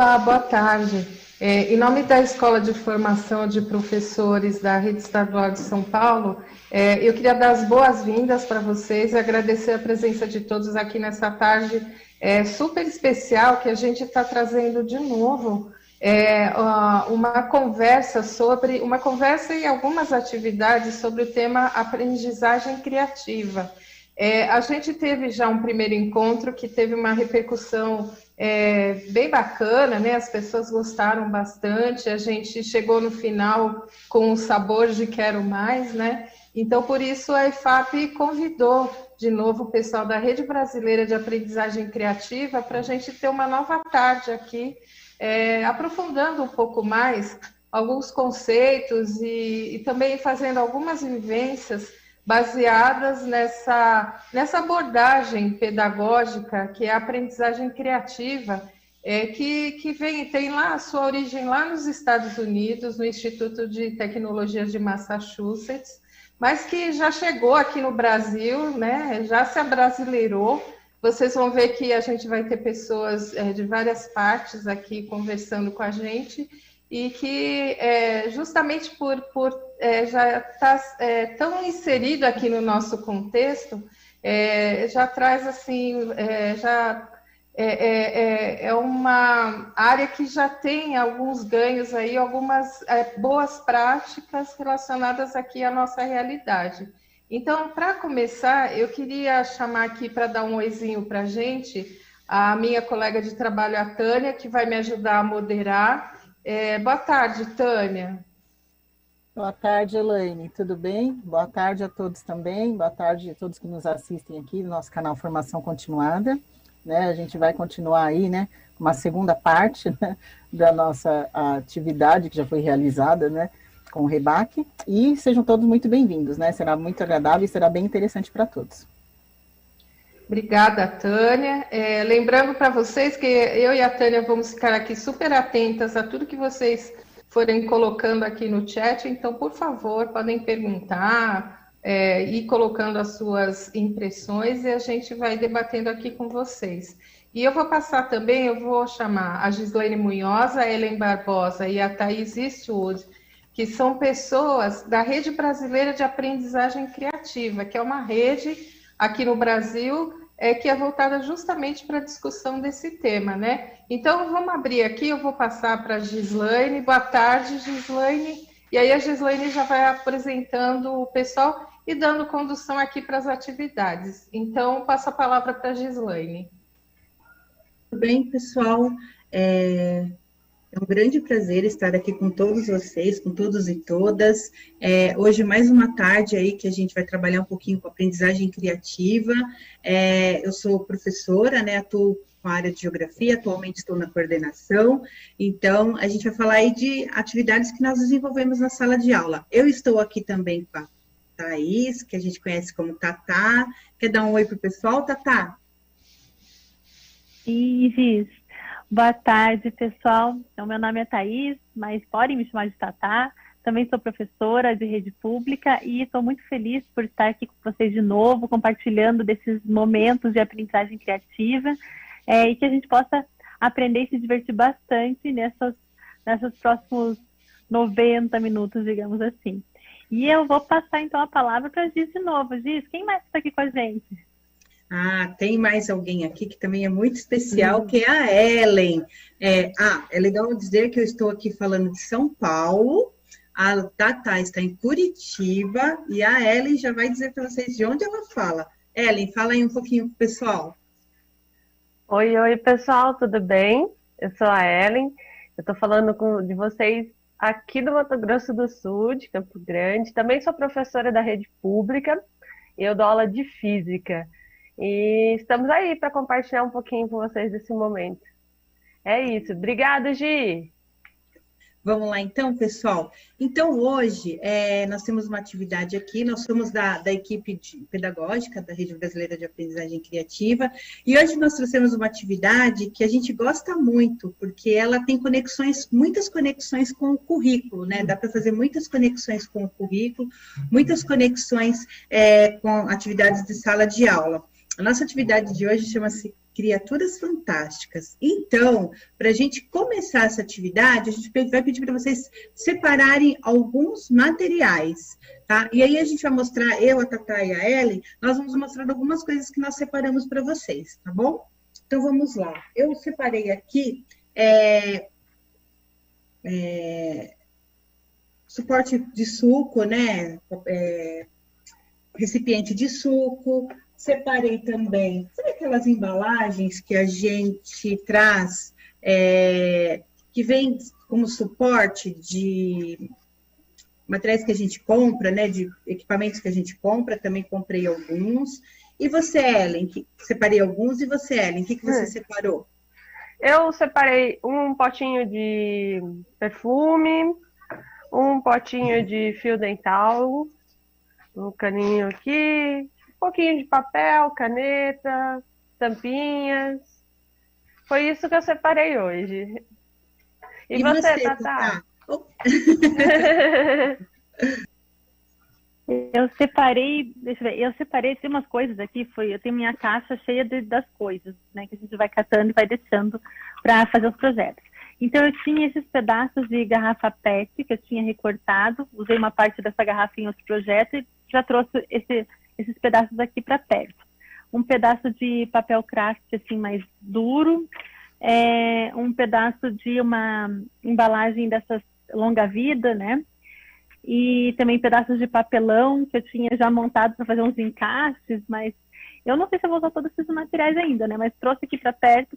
Olá, boa tarde. Em nome da Escola de Formação de Professores da Rede Estadual de São Paulo, eu queria dar as boas-vindas para vocês e agradecer a presença de todos aqui nessa tarde super especial que a gente está trazendo de novo uma conversa e algumas atividades sobre o tema aprendizagem criativa. A gente teve já um primeiro encontro que teve uma repercussão bem bacana, né? As pessoas gostaram bastante, a gente chegou no final com o sabor de quero mais, né? Então, por isso, a EFAP convidou de novo o pessoal da Rede Brasileira de Aprendizagem Criativa para a gente ter uma nova tarde aqui, aprofundando um pouco mais alguns conceitos e também fazendo algumas vivências baseadas nessa abordagem pedagógica, que é a aprendizagem criativa, que tem lá a sua origem lá nos Estados Unidos, no Instituto de Tecnologias de Massachusetts, mas que já chegou aqui no Brasil, né, já se abrasileirou. Vocês vão ver que a gente vai ter pessoas de várias partes aqui conversando com a gente, e que justamente por já estar tão inserido aqui no nosso contexto, já traz assim, é uma área que já tem alguns ganhos aí, algumas boas práticas relacionadas aqui à nossa realidade. Então, para começar, eu queria chamar aqui para dar um oizinho para a gente, a minha colega de trabalho, a Tânia, que vai me ajudar a moderar. Boa tarde, Tânia. Boa tarde, Elaine. Tudo bem? Boa tarde a todos também. Boa tarde a todos que nos assistem aqui no nosso canal Formação Continuada. Né? A gente vai continuar aí, né, com uma segunda parte, né, da nossa atividade que já foi realizada, né, com o REBAC. E sejam todos muito bem-vindos, né? Será muito agradável e será bem interessante para todos. Obrigada, Tânia. Lembrando para vocês que eu e a Tânia vamos ficar aqui super atentas a tudo que vocês forem colocando aqui no chat, então, por favor, podem perguntar, ir colocando as suas impressões e a gente vai debatendo aqui com vocês. E eu vou passar também, eu vou chamar a Gislaine Munhoz, a Ellen Barbosa e a Thaís Eastwood, que são pessoas da Rede Brasileira de Aprendizagem Criativa, que é uma rede aqui no Brasil, que é voltada justamente para a discussão desse tema, né? Então, vamos abrir aqui, eu vou passar para a Gislaine. Boa tarde, Gislaine. E aí a Gislaine já vai apresentando o pessoal e dando condução aqui para as atividades. Então, passo a palavra para a Gislaine. Tudo bem, pessoal? É um grande prazer estar aqui com todos vocês, com todos e todas. Hoje, mais uma tarde aí que a gente vai trabalhar um pouquinho com aprendizagem criativa. Eu sou professora, né, atuo com a área de geografia, atualmente estou na coordenação. Então, a gente vai falar aí de atividades que nós desenvolvemos na sala de aula. Eu estou aqui também com a Thaís, que a gente conhece como Tatá. Quer dar um oi para o pessoal, Tatá? Isis. Boa tarde, pessoal. Então, meu nome é Thaís, mas podem me chamar de Tatá. Também sou professora de rede pública e estou muito feliz por estar aqui com vocês de novo, compartilhando desses momentos de aprendizagem criativa e que a gente possa aprender e se divertir bastante nesses próximos 90 minutos, digamos assim. E eu vou passar, então, a palavra para a Giz de novo. Giz, quem mais está aqui com a gente? Tem mais alguém aqui que também é muito especial, que é a Ellen. É legal dizer que eu estou aqui falando de São Paulo, a Tatá está em Curitiba, e a Ellen já vai dizer para vocês de onde ela fala. Ellen, fala aí um pouquinho para o pessoal. Oi, pessoal, tudo bem? Eu sou a Ellen, eu estou falando de vocês aqui do Mato Grosso do Sul, de Campo Grande. Também sou professora da rede pública, e eu dou aula de física. E estamos aí para compartilhar um pouquinho com vocês desse momento. É isso. Obrigada, Gi! Vamos lá então, pessoal. Então, hoje, nós temos uma atividade aqui, nós somos da equipe pedagógica da Rede Brasileira de Aprendizagem Criativa, e hoje nós trouxemos uma atividade que a gente gosta muito, porque ela tem muitas conexões com o currículo, né? Dá para fazer muitas conexões com o currículo, muitas conexões com atividades de sala de aula. A nossa atividade de hoje chama-se Criaturas Fantásticas. Então, para a gente começar essa atividade, a gente vai pedir para vocês separarem alguns materiais, tá? E aí a gente vai mostrar, eu, a Tatá e a Ellen, nós vamos mostrar algumas coisas que nós separamos para vocês, tá bom? Então, vamos lá. Eu separei aqui suporte de suco, né? Recipiente de suco. Separei também, sabe aquelas embalagens que a gente traz, que vem como suporte de materiais que a gente compra, né? De equipamentos que a gente compra, também comprei alguns. E você, Ellen, separei alguns, e você, Ellen, o que você separou? Eu separei um potinho de perfume, um potinho de fio dental, um caninho aqui, um pouquinho de papel, caneta, tampinhas. Foi isso que eu separei hoje. E você, Tatá? Eu separei, deixa eu ver, tem umas coisas aqui, eu tenho minha caixa cheia das coisas, né, que a gente vai catando e vai deixando para fazer os projetos. Então, eu tinha esses pedaços de garrafa PET que eu tinha recortado, usei uma parte dessa garrafa em outro projeto e já trouxe esses pedaços aqui para perto. Um pedaço de papel craft, assim, mais duro, um pedaço de uma embalagem dessas longa-vida, né? E também pedaços de papelão que eu tinha já montado para fazer uns encaixes, mas eu não sei se eu vou usar todos esses materiais ainda, né? Mas trouxe aqui para perto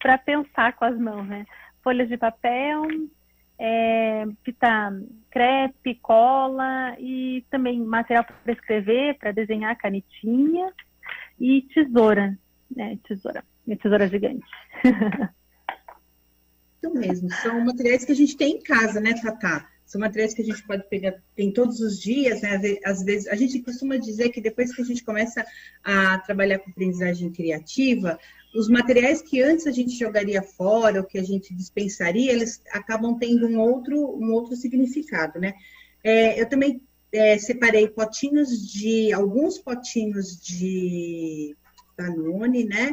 para pensar com as mãos, né? Folhas de papel, fita crepe, cola e também material para escrever, para desenhar, canetinha e tesoura, né? Tesoura gigante. Isso mesmo, são materiais que a gente tem em casa, né, Tatá? São materiais que a gente pode pegar, tem todos os dias, né? Às vezes, a gente costuma dizer que depois que a gente começa a trabalhar com aprendizagem criativa, os materiais que antes a gente jogaria fora, ou que a gente dispensaria, eles acabam tendo um outro significado, né? Eu também separei alguns potinhos de Danone, né?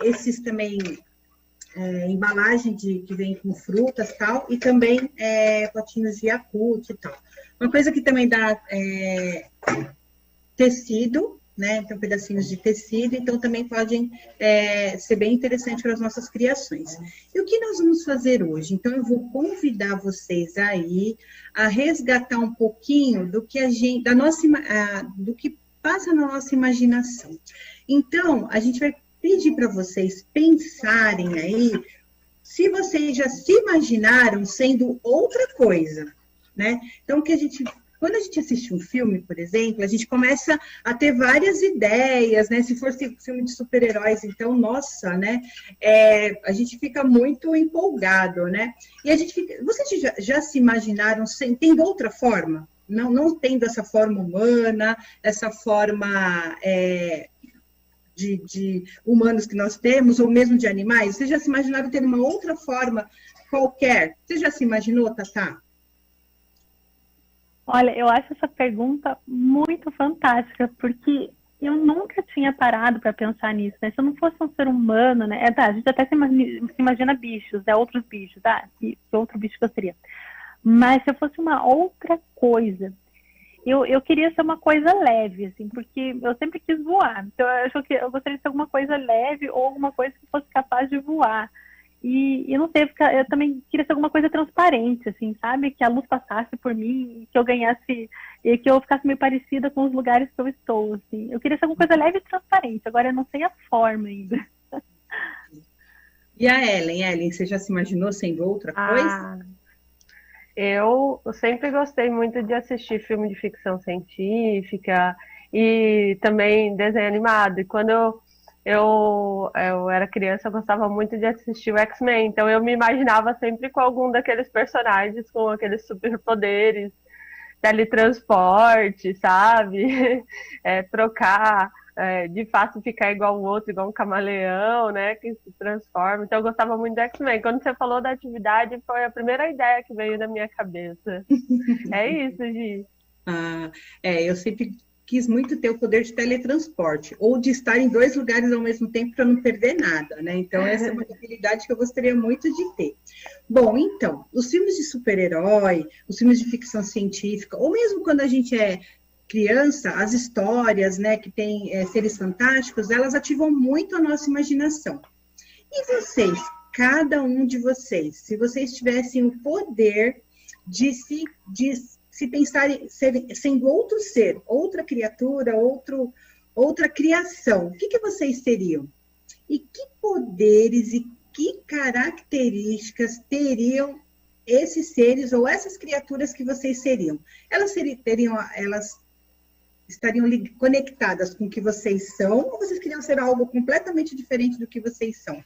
Esses também... embalagem que vem com frutas e tal, e também potinhos de Yakult e tal. Uma coisa que também dá tecido, né? Então, pedacinhos de tecido, então também podem ser bem interessante para as nossas criações. E o que nós vamos fazer hoje? Então, eu vou convidar vocês aí a resgatar um pouquinho do que do que passa na nossa imaginação. Então, a gente vai pedir para vocês pensarem aí se vocês já se imaginaram sendo outra coisa, né? Então, quando a gente assiste um filme, por exemplo, a gente começa a ter várias ideias, né? Se for filme de super-heróis, então, nossa, né? A gente fica muito empolgado, né? E a gente fica... Vocês já se imaginaram tendo outra forma? Não tendo essa forma humana, essa forma... De humanos que nós temos, ou mesmo de animais? Vocês já se imaginaram ter uma outra forma qualquer? Você já se imaginou, Tatá? Olha, eu acho essa pergunta muito fantástica, porque eu nunca tinha parado para pensar nisso, né? Se eu não fosse um ser humano, né? A gente até se imagina bichos, né? Outros bichos, que outro bicho que eu seria. Mas se eu fosse uma outra coisa... Eu queria ser uma coisa leve, assim, porque eu sempre quis voar. Então, eu acho que eu gostaria de ser alguma coisa leve ou alguma coisa que fosse capaz de voar. E eu não sei, eu também queria ser alguma coisa transparente, assim, sabe? Que a luz passasse por mim, que eu ganhasse, e que eu ficasse meio parecida com os lugares que eu estou, assim. Eu queria ser alguma coisa leve e transparente. Agora, eu não sei a forma ainda. E a Ellen, você já se imaginou sendo outra coisa? Eu sempre gostei muito de assistir filme de ficção científica e também desenho animado. E quando eu era criança, eu gostava muito de assistir o X-Men. Então eu me imaginava sempre com algum daqueles personagens com aqueles superpoderes, teletransporte, sabe? Trocar... de fácil ficar igual o outro, igual um camaleão, né, que se transforma. Então eu gostava muito do X-Men. Quando você falou da atividade, foi a primeira ideia que veio na minha cabeça. É isso, Gi. Eu sempre quis muito ter o poder de teletransporte, ou de estar em 2 lugares ao mesmo tempo para não perder nada, né? Então, essa é uma habilidade que eu gostaria muito de ter. Bom, então, os filmes de super-herói, os filmes de ficção científica, ou mesmo quando a gente é criança, as histórias, né, que tem seres fantásticos, elas ativam muito a nossa imaginação. E vocês, cada um de vocês, se vocês tivessem o poder de se pensarem sendo outro ser, outra criatura, outra criação, o que vocês seriam? E que poderes e que características teriam esses seres ou essas criaturas que vocês seriam? Elas estariam conectadas com o que vocês são, ou vocês queriam ser algo completamente diferente do que vocês são?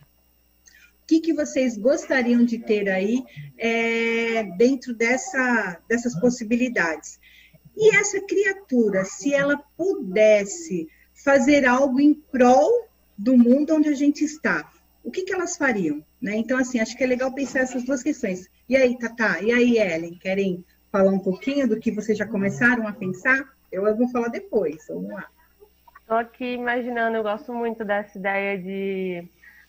O que vocês gostariam de ter aí dentro dessas possibilidades? E essa criatura, se ela pudesse fazer algo em prol do mundo onde a gente está, o que elas fariam? Né? Então, assim, acho que é legal pensar essas duas questões. E aí, Tatá? E aí, Ellen? Querem falar um pouquinho do que vocês já começaram a pensar? Eu vou falar depois, vamos lá. Estou aqui imaginando, eu gosto muito dessa ideia de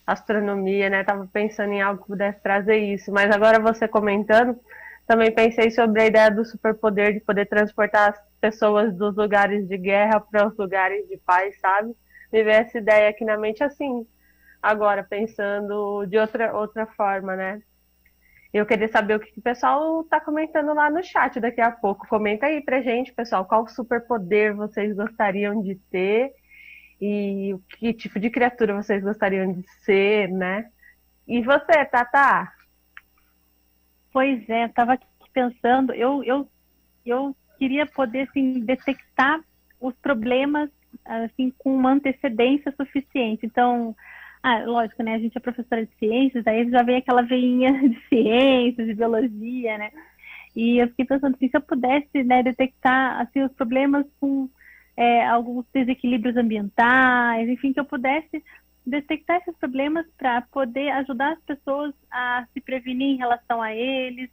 astronomia, né? Estava pensando em algo que pudesse trazer isso, mas agora você comentando, também pensei sobre a ideia do superpoder de poder transportar as pessoas dos lugares de guerra para os lugares de paz, sabe? Me veio essa ideia aqui na mente assim, agora pensando de outra forma, né? Eu queria saber o que o pessoal está comentando lá no chat daqui a pouco. Comenta aí pra gente, pessoal, qual superpoder vocês gostariam de ter e que tipo de criatura vocês gostariam de ser, né? E você, Tatá? Pois é, estava aqui pensando, eu queria poder assim, detectar os problemas assim, com uma antecedência suficiente. Então, lógico, né? A gente é professora de ciências, aí já vem aquela veinha de ciências, de biologia, né? E eu fiquei pensando assim, se eu pudesse, né, detectar assim, os problemas com alguns desequilíbrios ambientais, enfim, que eu pudesse detectar esses problemas para poder ajudar as pessoas a se prevenir em relação a eles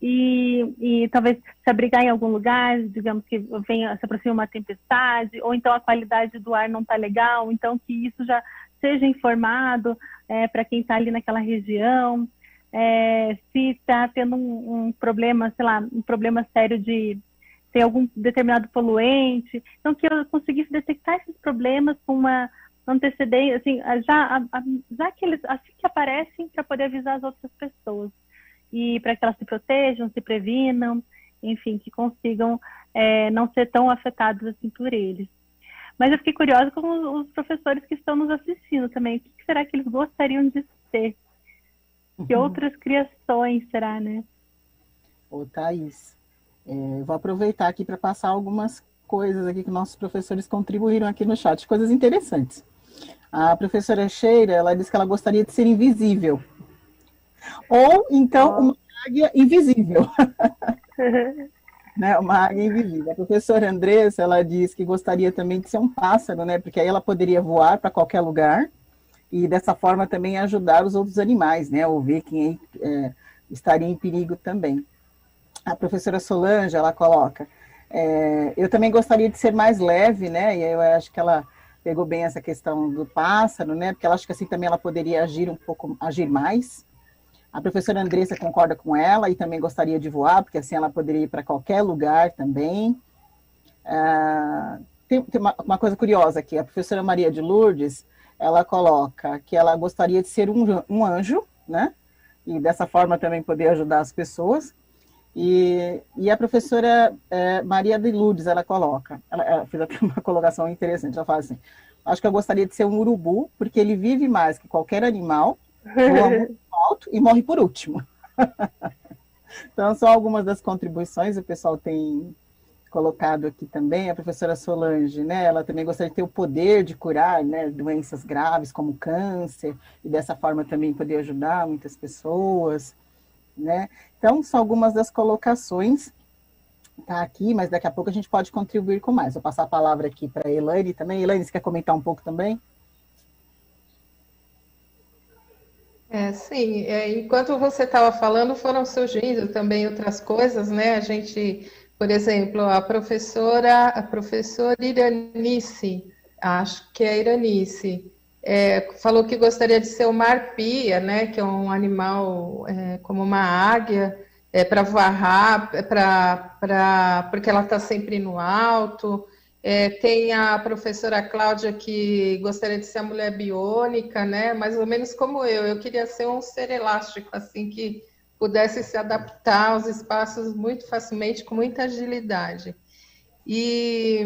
e talvez se abrigar em algum lugar, digamos que se aproxime uma tempestade, ou então a qualidade do ar não está legal, então que isso já seja informado para quem está ali naquela região, se está tendo um problema, sei lá, um problema sério de ter algum determinado poluente, então que eu conseguisse detectar esses problemas com uma antecedência, assim, já que eles assim que aparecem, para poder avisar as outras pessoas e para que elas se protejam, se previnam, enfim, que consigam não ser tão afetados assim por eles. Mas eu fiquei curiosa com os professores que estão nos assistindo também. O que será que eles gostariam de ser? Que outras criações será, né? Ô, Thaís, vou aproveitar aqui para passar algumas coisas aqui que nossos professores contribuíram aqui no chat, coisas interessantes. A professora Sheila, ela disse que ela gostaria de ser invisível. Ou, então, uma águia invisível. Né, uma águia invisível. A professora Andressa, ela diz que gostaria também de ser um pássaro, né, porque aí ela poderia voar para qualquer lugar e dessa forma também ajudar os outros animais, né, ou ver quem estaria em perigo também. A professora Solange, ela coloca, eu também gostaria de ser mais leve, né, e eu acho que ela pegou bem essa questão do pássaro, né, porque ela acha que assim também ela poderia agir mais. A professora Andressa concorda com ela e também gostaria de voar, porque assim ela poderia ir para qualquer lugar também. Tem uma coisa curiosa aqui, a professora Maria de Lourdes, ela coloca que ela gostaria de ser um anjo, né? E dessa forma também poder ajudar as pessoas. E a professora Maria de Lourdes, ela coloca, ela fez até uma colocação interessante, ela fala assim, acho que eu gostaria de ser um urubu, porque ele vive mais que qualquer animal, voa muito alto e morre por último. Então, são algumas das contribuições que o pessoal tem colocado aqui também. A professora Solange, né, ela também gostaria de ter o poder de curar, né, doenças graves como câncer, e dessa forma também poder ajudar muitas pessoas, né. Então, são algumas das colocações, tá aqui, mas daqui a pouco a gente pode contribuir com mais. Vou passar a palavra aqui para a Elaine também. Elaine, você quer comentar um pouco também? Sim, enquanto você estava falando, foram surgindo também outras coisas, né? A gente Por exemplo, a professora Iranice, acho que é Iranice, falou que gostaria de ser uma arpia, né, que é um animal como uma águia, para voar rápido, porque ela está sempre no alto. Tem a professora Cláudia que gostaria de ser a mulher biônica, né, mais ou menos como eu queria ser um ser elástico, assim, que pudesse se adaptar aos espaços muito facilmente, com muita agilidade. E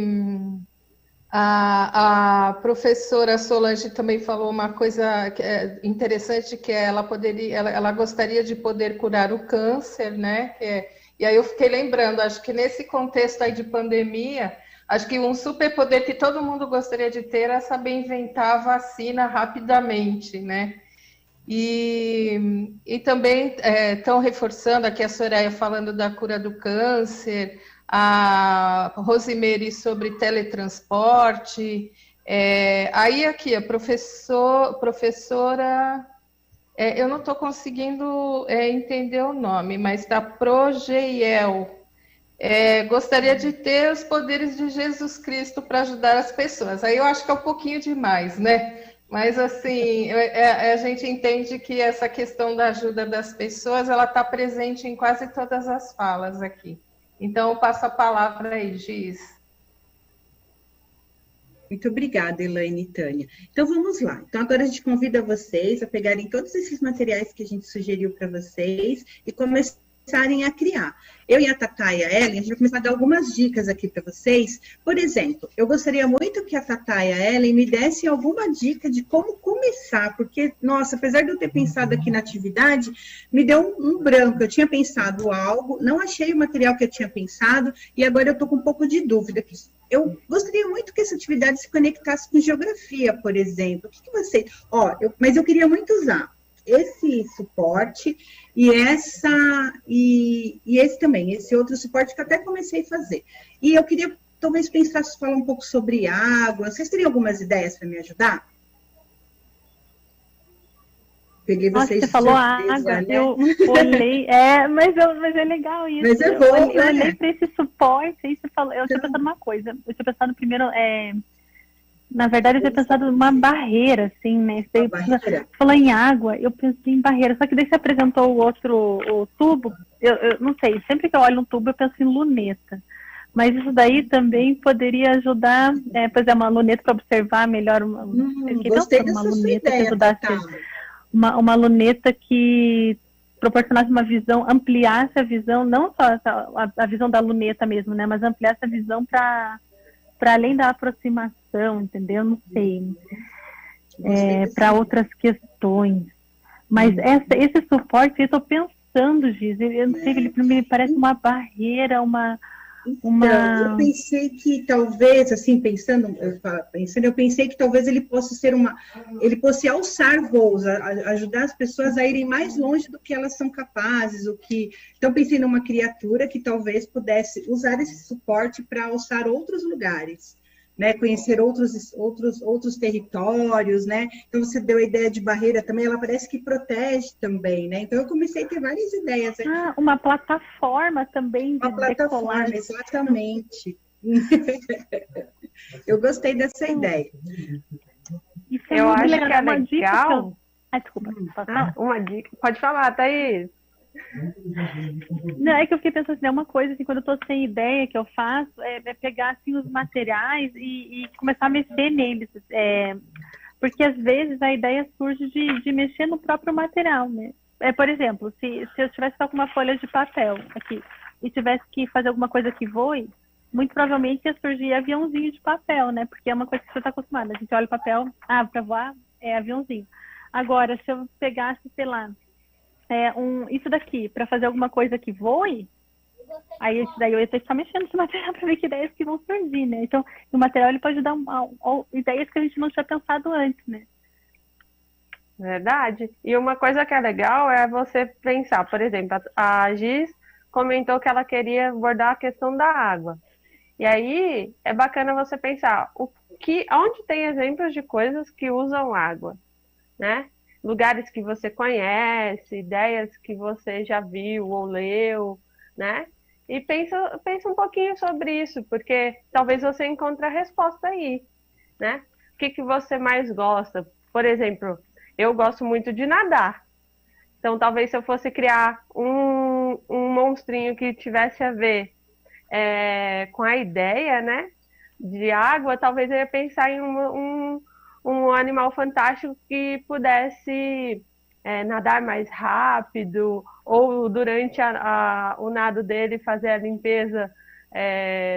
a professora Solange também falou uma coisa interessante, que ela gostaria de poder curar o câncer, né? E aí eu fiquei lembrando, acho que nesse contexto aí de pandemia, acho que um superpoder que todo mundo gostaria de ter era saber inventar a vacina rapidamente, né? E também estão reforçando aqui a Soraya falando da cura do câncer, a Rosemary sobre teletransporte, aí aqui a professora, eu não estou conseguindo entender o nome, mas está Progeiel. Gostaria de ter os poderes de Jesus Cristo para ajudar as pessoas. Aí eu acho que é um pouquinho demais, né? Mas, assim, a gente entende que essa questão da ajuda das pessoas, ela está presente em quase todas as falas aqui. Então, eu passo a palavra aí, Giz. Muito obrigada, Elaine e Tânia. Então, vamos lá. Então, agora a gente convida vocês a pegarem todos esses materiais que a gente sugeriu para vocês e começarem a criar. Eu e a Tatá e a Ellen, a gente vai começar a dar algumas dicas aqui para vocês. Por exemplo, eu gostaria muito que a Tatá e a Ellen me dessem alguma dica de como começar, porque, nossa, apesar de eu ter pensado aqui na atividade, me deu um branco. Eu tinha pensado algo, não achei o material que eu tinha pensado, e agora eu estou com um pouco de dúvida. Eu gostaria muito que essa atividade se conectasse com geografia, por exemplo. O que vocês... mas eu queria muito usar esse suporte e esse também, esse outro suporte que eu até comecei a fazer. E eu queria, talvez, falar um pouco sobre água. Vocês teriam algumas ideias para me ajudar? Peguei vocês. Você falou água, né? Eu olhei, mas é legal isso. Mas é bom, eu olhei para esse suporte, aí você falou, eu tinha pensado uma coisa, eu tinha pensado primeiro, na verdade, eu tinha pensado numa barreira, assim, né? Você falou em água, eu pensei em barreira, só que daí você apresentou o tubo, eu não sei, sempre que eu olho um tubo eu penso em luneta, mas isso daí também poderia ajudar, por exemplo, uma luneta para observar melhor, gostei dessa luneta ideia, que ajudasse, uma luneta que proporcionasse uma visão, ampliasse a visão, não só a visão da luneta mesmo, né? Mas ampliasse a visão para além da aproximação, entendeu? Não sei. Para outras questões. Mas esse suporte, eu estou pensando, Giz, eu não sei, ele me parece uma barreira, eu pensei que talvez, assim, eu pensei que talvez ele ele fosse alçar voos, ajudar as pessoas a irem mais longe do que elas são capazes, então pensei numa criatura que talvez pudesse usar esse suporte para alçar outros lugares, né, conhecer outros territórios, né, então você deu a ideia de barreira também, ela parece que protege também, né, então eu comecei a ter várias ideias aqui. Uma plataforma também de plataforma, exatamente. Eu gostei dessa ideia. Isso eu acho legal. Que é legal. Desculpa. Uma dica. Pode falar, Thaís. Não, é que eu fiquei pensando assim, uma coisa assim, quando eu tô sem ideia que eu faço, pegar assim os materiais e começar a mexer neles, porque às vezes a ideia surge de mexer no próprio material, né? Por exemplo, se eu tivesse só com uma folha de papel aqui e tivesse que fazer alguma coisa que voe, muito provavelmente ia surgir aviãozinho de papel, né? Porque é uma coisa que você está acostumado, a gente olha o papel, para voar é aviãozinho. Agora, se eu pegasse, sei lá, isso daqui, para fazer alguma coisa que voe, aí daí eu ia ter que estar mexendo nesse material para ver que ideias que vão surgir, né? Então, o material ele pode dar ideias que a gente não tinha pensado antes, né? Verdade. E uma coisa que é legal é você pensar, por exemplo, a Giz comentou que ela queria abordar a questão da água. E aí é bacana você pensar onde tem exemplos de coisas que usam água, né? Lugares que você conhece, ideias que você já viu ou leu, né? E pensa um pouquinho sobre isso, porque talvez você encontre a resposta aí, né? O que você mais gosta? Por exemplo, eu gosto muito de nadar. Então, talvez se eu fosse criar um monstrinho que tivesse a ver com a ideia, né, de água, talvez eu ia pensar em um animal fantástico que pudesse nadar mais rápido, ou durante o nado dele fazer a limpeza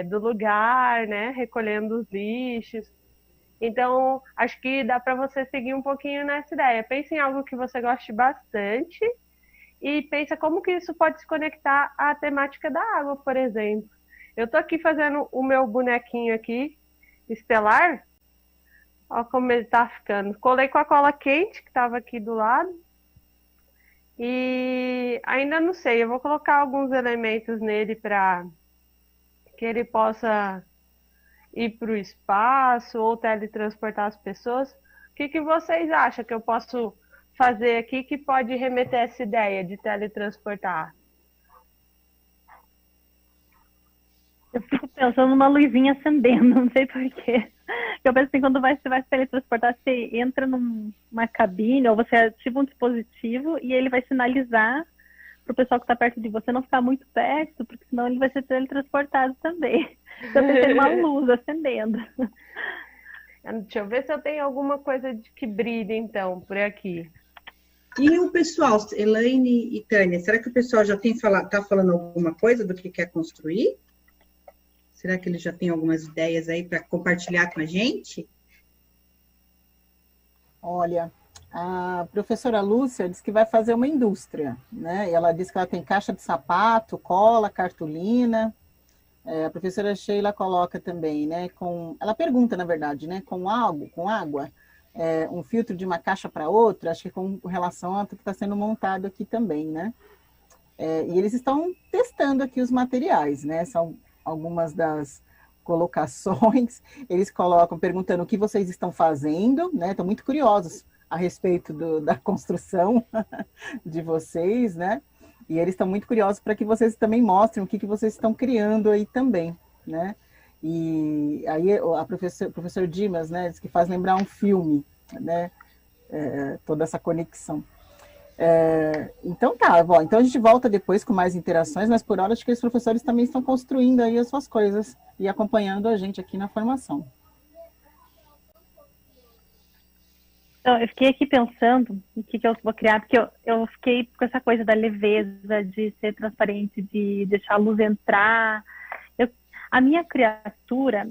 do lugar, né, recolhendo os lixos. Então, acho que dá para você seguir um pouquinho nessa ideia. Pense em algo que você goste bastante e pensa como que isso pode se conectar à temática da água, por exemplo. Eu estou aqui fazendo o meu bonequinho aqui, estelar. Olha como ele está ficando. Colei com a cola quente, que estava aqui do lado. E ainda não sei, eu vou colocar alguns elementos nele para que ele possa ir para o espaço ou teletransportar as pessoas. O que vocês acham que eu posso fazer aqui que pode remeter a essa ideia de teletransportar? Eu fico pensando numa luzinha acendendo, não sei porquê. Eu penso assim, quando você vai se teletransportar, você entra numa cabine ou você ativa um dispositivo e ele vai sinalizar para o pessoal que está perto de você não ficar muito perto, porque senão ele vai ser teletransportado também. Então eu pensei numa luz acendendo. Deixa eu ver se eu tenho alguma coisa que brilhe, então, por aqui. E o pessoal, Elaine e Tânia, será que o pessoal já está falando alguma coisa do que quer construir? Será que ele já tem algumas ideias aí para compartilhar com a gente? Olha, a professora Lúcia disse que vai fazer uma indústria, né? E ela disse que ela tem caixa de sapato, cola, cartolina. A professora Sheila coloca também, né? Ela pergunta, na verdade, né? Com água, um filtro de uma caixa para outra, acho que com relação ao que está sendo montado aqui também, né? E eles estão testando aqui os materiais, né? São algumas das colocações, eles colocam perguntando o que vocês estão fazendo, né? Estão muito curiosos a respeito da construção de vocês, né? E eles estão muito curiosos para que vocês também mostrem o que vocês estão criando aí também, né? E aí a professor Dimas, né, diz que faz lembrar um filme, né? Toda essa conexão. Então tá, bom, então a gente volta depois com mais interações, mas por hora acho que os professores também estão construindo aí as suas coisas e acompanhando a gente aqui na formação. Então, eu fiquei aqui pensando o que eu vou criar, porque eu fiquei com essa coisa da leveza, de ser transparente, de deixar a luz entrar. A minha criatura,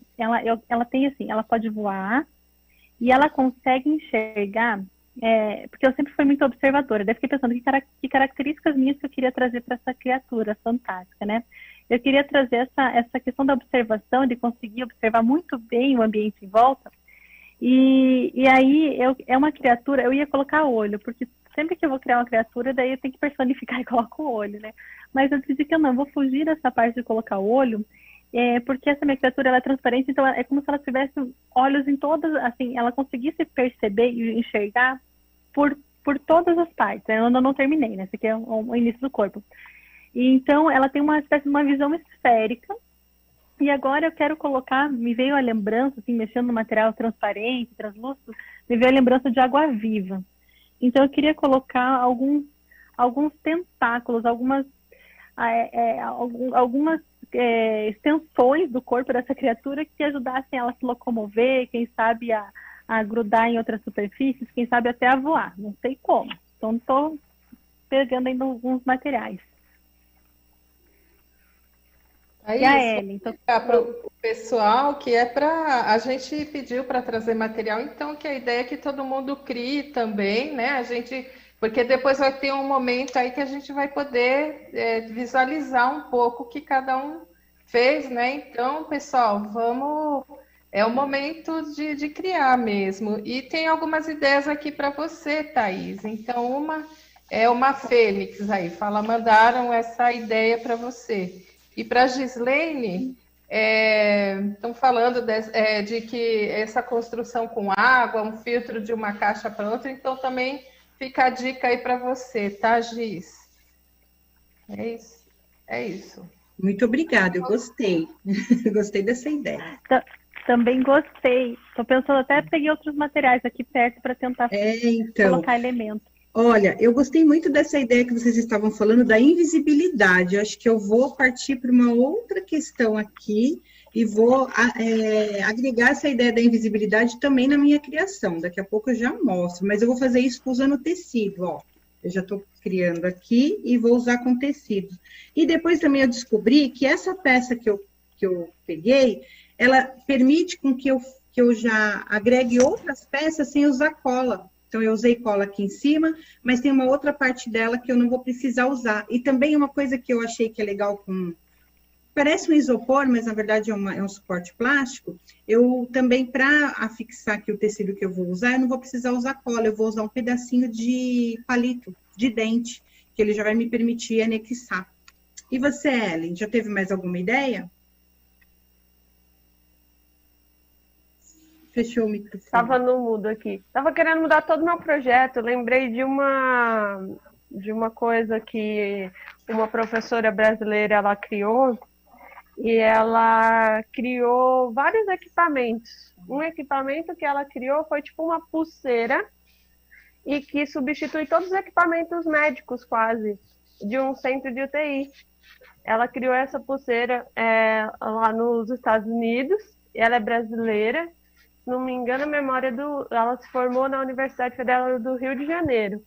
ela tem assim, ela pode voar e ela consegue enxergar. Porque eu sempre fui muito observadora, daí fiquei pensando que características minhas que eu queria trazer para essa criatura fantástica, né? Eu queria trazer essa questão da observação, de conseguir observar muito bem o ambiente em volta, e aí é uma criatura, eu ia colocar olho, porque sempre que eu vou criar uma criatura, daí eu tenho que personificar e coloco o olho, né? Mas eu decidi que eu não vou fugir dessa parte de colocar o olho, porque essa minha criatura ela é transparente, então é como se ela tivesse olhos em todas, assim, ela conseguisse perceber e enxergar por todas as partes. Eu ainda não terminei, né? Esse aqui é o início do corpo. E então, ela tem uma espécie de uma visão esférica. E agora eu quero colocar, me veio a lembrança, assim, mexendo no material transparente, translúcido, me veio a lembrança de água viva. Então, eu queria colocar alguns tentáculos, algumas extensões do corpo dessa criatura que ajudassem ela a se locomover, quem sabe a grudar em outras superfícies, quem sabe até a voar, não sei como. Então, estou pegando ainda alguns materiais. E a Ellen, então, para o pessoal que a gente pediu para trazer material, então que a ideia é que todo mundo crie também, né? Porque depois vai ter um momento aí que a gente vai poder visualizar um pouco o que cada um fez, né? Então, pessoal, é o momento de criar mesmo. E tem algumas ideias aqui para você, Thaís. Então, uma fênix aí, mandaram essa ideia para você. E para a Gislaine, estão falando de que essa construção com água, um filtro de uma caixa para outra, então também fica a dica aí para você, tá, Gis? É isso. Muito obrigada, eu gostei. Gostei dessa ideia. Também gostei. Estou pensando até peguei outros materiais aqui perto para tentar colocar elementos. Olha, eu gostei muito dessa ideia que vocês estavam falando da invisibilidade. Eu acho que eu vou partir para uma outra questão aqui e vou agregar essa ideia da invisibilidade também na minha criação. Daqui a pouco eu já mostro, mas eu vou fazer isso usando tecido, ó. Eu já estou criando aqui e vou usar com tecido. E depois também eu descobri que essa peça que eu peguei, ela permite com que eu já agregue outras peças sem usar cola. Então, eu usei cola aqui em cima, mas tem uma outra parte dela que eu não vou precisar usar. E também uma coisa que eu achei que é legal parece um isopor, mas na verdade é um suporte plástico. Eu também, para afixar aqui o tecido que eu vou usar, eu não vou precisar usar cola, eu vou usar um pedacinho de palito, de dente, que ele já vai me permitir anexar. E você, Ellen, já teve mais alguma ideia? Fechou o microfone. Estava no mudo aqui. Estava querendo mudar todo o meu projeto. Lembrei de uma coisa que uma professora brasileira ela criou, e ela criou vários equipamentos. Um equipamento que ela criou foi tipo uma pulseira e que substitui todos os equipamentos médicos quase de um centro de UTI. Ela criou essa pulseira lá nos Estados Unidos. Ela é brasileira. Se não me engano, ela se formou na Universidade Federal do Rio de Janeiro.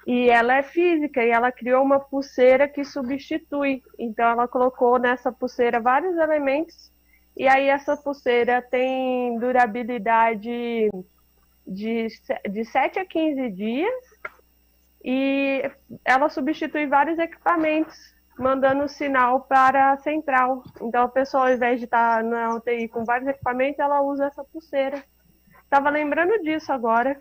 E ela é física, e ela criou uma pulseira que substitui. Então, ela colocou nessa pulseira vários elementos, e aí essa pulseira tem durabilidade de 7 a 15 dias, e ela substitui vários equipamentos, mandando sinal para a central. Então, a pessoa, ao invés de estar na UTI com vários equipamentos, ela usa essa pulseira. Estava lembrando disso agora.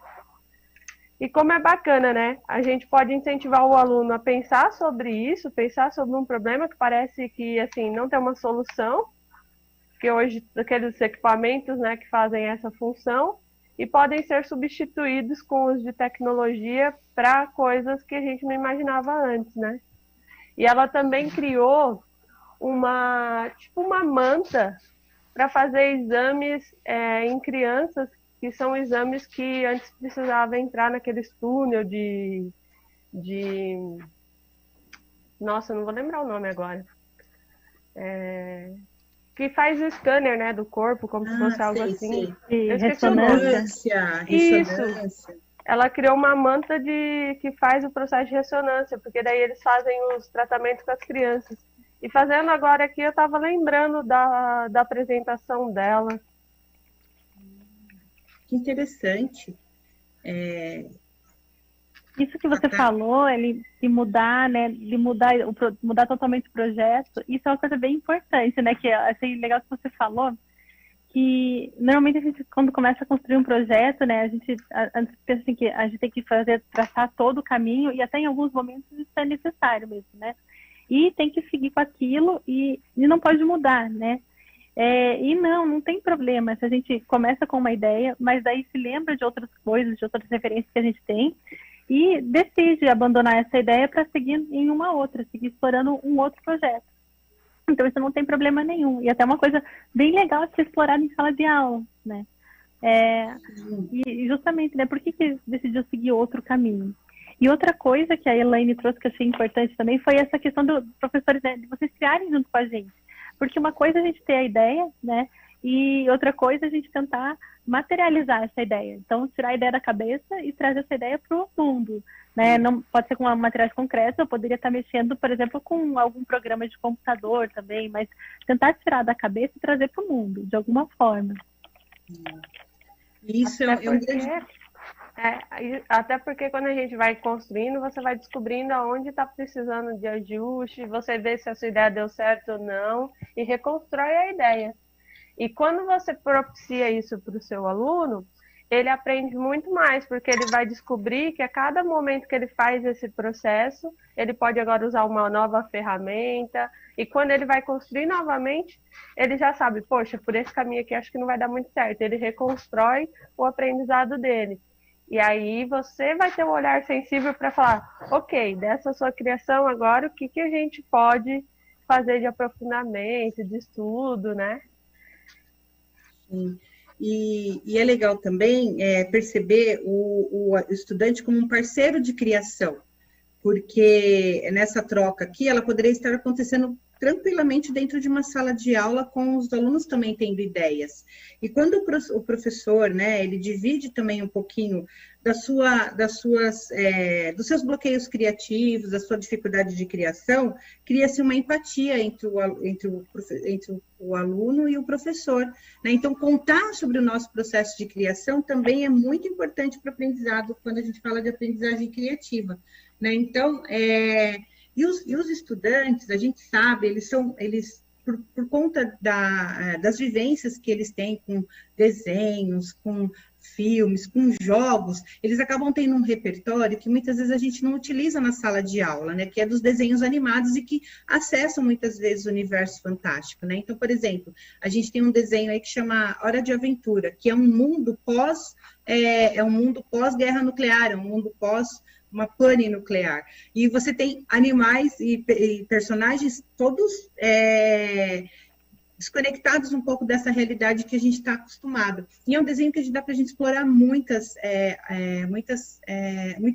E como é bacana, né? A gente pode incentivar o aluno a pensar sobre isso, pensar sobre um problema que parece que, assim, não tem uma solução, que hoje, aqueles equipamentos, né, que fazem essa função, e podem ser substituídos com o uso de tecnologia para coisas que a gente não imaginava antes, né? E ela também criou uma manta para fazer exames em crianças, que são exames que antes precisava entrar naqueles túnel de... Nossa, não vou lembrar o nome agora. Que faz o scanner, né, do corpo, como se fosse algo assim. E ressonância. Isso. Ela criou uma manta que faz o processo de ressonância, porque daí eles fazem os tratamentos com as crianças. E fazendo agora aqui, eu estava lembrando da apresentação dela. Que interessante. Isso que você falou, de mudar, né, mudar totalmente o projeto, isso é uma coisa bem importante, né, que achei legal que você falou, que normalmente a gente, quando começa a construir um projeto, né, a gente pensa assim, que a gente tem que traçar todo o caminho, e até em alguns momentos isso é necessário mesmo, né, e tem que seguir com aquilo e não pode mudar, né. E não tem problema se a gente começa com uma ideia, mas daí se lembra de outras coisas, de outras referências que a gente tem e decide abandonar essa ideia para seguir em uma outra, seguir explorando um outro projeto. Então isso não tem problema nenhum. E até uma coisa bem legal de ser explorada em sala de aula, né? E justamente, né, por que decidiu seguir outro caminho? E outra coisa que a Elaine trouxe que eu achei importante também foi essa questão dos professores, né, de vocês criarem junto com a gente. Porque uma coisa é a gente ter a ideia, né? E outra coisa é a gente tentar materializar essa ideia. Então, tirar a ideia da cabeça e trazer essa ideia para o mundo, né? Não pode ser com materiais concretos, eu poderia estar mexendo, por exemplo, com algum programa de computador também, mas tentar tirar da cabeça e trazer para o mundo, de alguma forma. Isso é um grande... Até porque quando a gente vai construindo, você vai descobrindo aonde está precisando de ajuste, você vê se a sua ideia deu certo ou não, e reconstrói a ideia. E quando você propicia isso para o seu aluno, ele aprende muito mais, porque ele vai descobrir que a cada momento que ele faz esse processo, ele pode agora usar uma nova ferramenta, e quando ele vai construir novamente, ele já sabe, poxa, por esse caminho aqui acho que não vai dar muito certo. Ele reconstrói o aprendizado dele. E aí você vai ter um olhar sensível para falar, ok, dessa sua criação agora, o que a gente pode fazer de aprofundamento, de estudo, né? Sim. E é legal também perceber o estudante como um parceiro de criação, porque nessa troca aqui, ela poderia estar acontecendo tranquilamente dentro de uma sala de aula, com os alunos também tendo ideias. E quando o professor, né, ele divide também um pouquinho dos seus bloqueios criativos, da sua dificuldade de criação, cria-se uma empatia entre o aluno e o professor, né? Então, contar sobre o nosso processo de criação também é muito importante para o aprendizado, quando a gente fala de aprendizagem criativa, né? Então, e os estudantes, a gente sabe, eles por conta das vivências que eles têm com desenhos, com filmes, com jogos, eles acabam tendo um repertório que muitas vezes a gente não utiliza na sala de aula, né? Que é dos desenhos animados e que acessam muitas vezes o universo fantástico, né? Então, por exemplo, a gente tem um desenho aí que chama Hora de Aventura, que é um mundo pós-guerra nuclear, é um mundo pós uma pane nuclear. E você tem animais e personagens todos desconectados um pouco dessa realidade que a gente está acostumado. E é um desenho que dá para a gente explorar muitos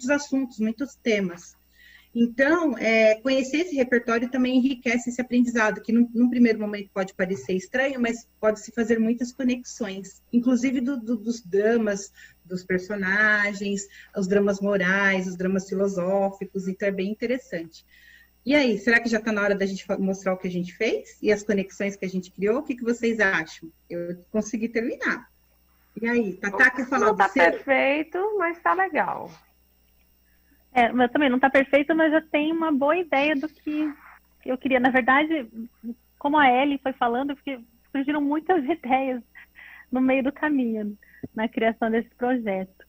assuntos, muitos temas. Então, conhecer esse repertório também enriquece esse aprendizado, que num primeiro momento pode parecer estranho, mas pode-se fazer muitas conexões, inclusive dos dramas, dos personagens, os dramas morais, os dramas filosóficos, então é bem interessante. E aí, será que já está na hora da gente mostrar o que a gente fez? E as conexões que a gente criou? O que vocês acham? Eu consegui terminar. E aí, Tatá, quer falar do seu? Não está perfeito, mas está legal. Mas também não está perfeito, mas já tem uma boa ideia do que eu queria. Na verdade, como a Ellie foi falando, porque surgiram muitas ideias no meio do caminho, na criação desse projeto.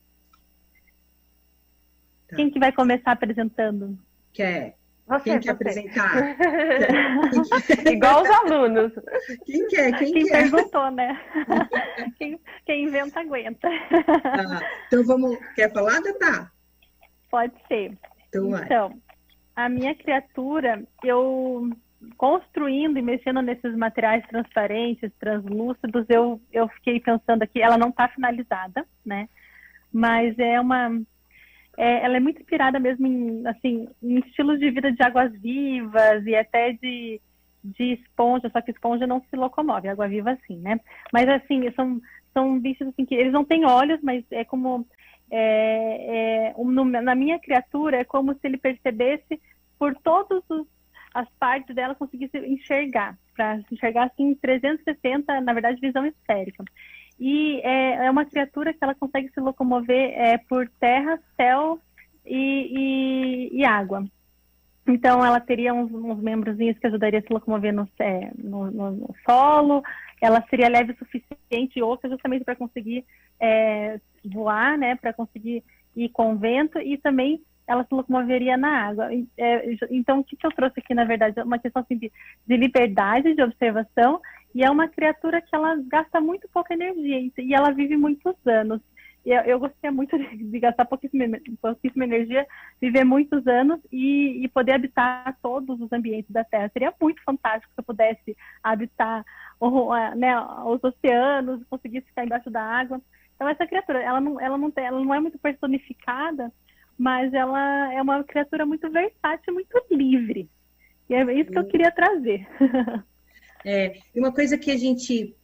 Tá. Quem que vai começar apresentando? Quem quer apresentar? Igual os alunos. Quem quer? Quem perguntou, né? Quem inventa, aguenta. Então, quer falar, Tatá? Pode ser. Então, a minha criatura, eu construindo e mexendo nesses materiais transparentes, translúcidos, eu fiquei pensando aqui, ela não está finalizada, né? Mas ela é muito inspirada mesmo em estilos de vida de águas vivas e até de esponja, só que esponja não se locomove, água viva sim, né? Mas assim, são bichos assim que eles não têm olhos, mas é como na minha criatura é como se ele percebesse por todas as partes dela, conseguisse enxergar, para enxergar assim 360, na verdade visão esférica. E é uma criatura que ela consegue se locomover por terra, céu e água. Então, ela teria uns membrozinhos que ajudariam a se locomover no solo. Ela seria leve o suficiente e oca justamente para conseguir voar, né? Para conseguir ir com vento, e também ela se locomoveria na água. Então, o que eu trouxe aqui, na verdade, é uma questão assim, de liberdade de observação, e é uma criatura que ela gasta muito pouca energia, e ela vive muitos anos. E eu gostaria muito de gastar pouquíssima energia, viver muitos anos e poder habitar todos os ambientes da Terra. Seria muito fantástico se eu pudesse habitar os oceanos, conseguisse ficar embaixo da água. Então, essa criatura, ela não é muito personificada, mas ela é uma criatura muito versátil, muito livre. E é isso que eu queria trazer. E uma coisa que a gente,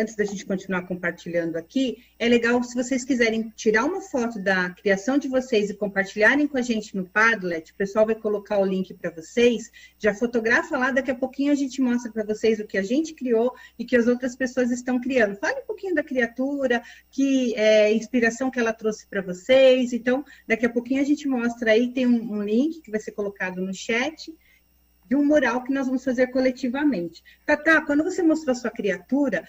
antes da gente continuar compartilhando aqui, é legal se vocês quiserem tirar uma foto da criação de vocês e compartilharem com a gente no Padlet, o pessoal vai colocar o link para vocês, já fotografa lá, daqui a pouquinho a gente mostra para vocês o que a gente criou e que as outras pessoas estão criando. Fale um pouquinho da criatura, que inspiração que ela trouxe para vocês. Então, daqui a pouquinho a gente mostra aí, tem um link que vai ser colocado no chat, de um mural que nós vamos fazer coletivamente. Tatá, quando você mostrou a sua criatura,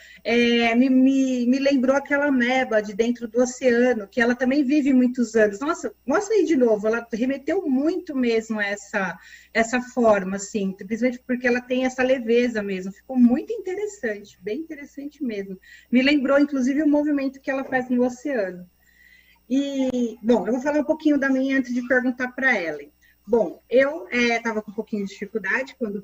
me lembrou aquela ameba de dentro do oceano, que ela também vive muitos anos. Nossa, mostra aí de novo, ela remeteu muito mesmo a essa forma, assim, principalmente porque ela tem essa leveza mesmo, ficou muito interessante, bem interessante mesmo. Me lembrou, inclusive, o movimento que ela faz no oceano. E, bom, eu vou falar um pouquinho da minha antes de perguntar para ela. Bom, eu estava com um pouquinho de dificuldade quando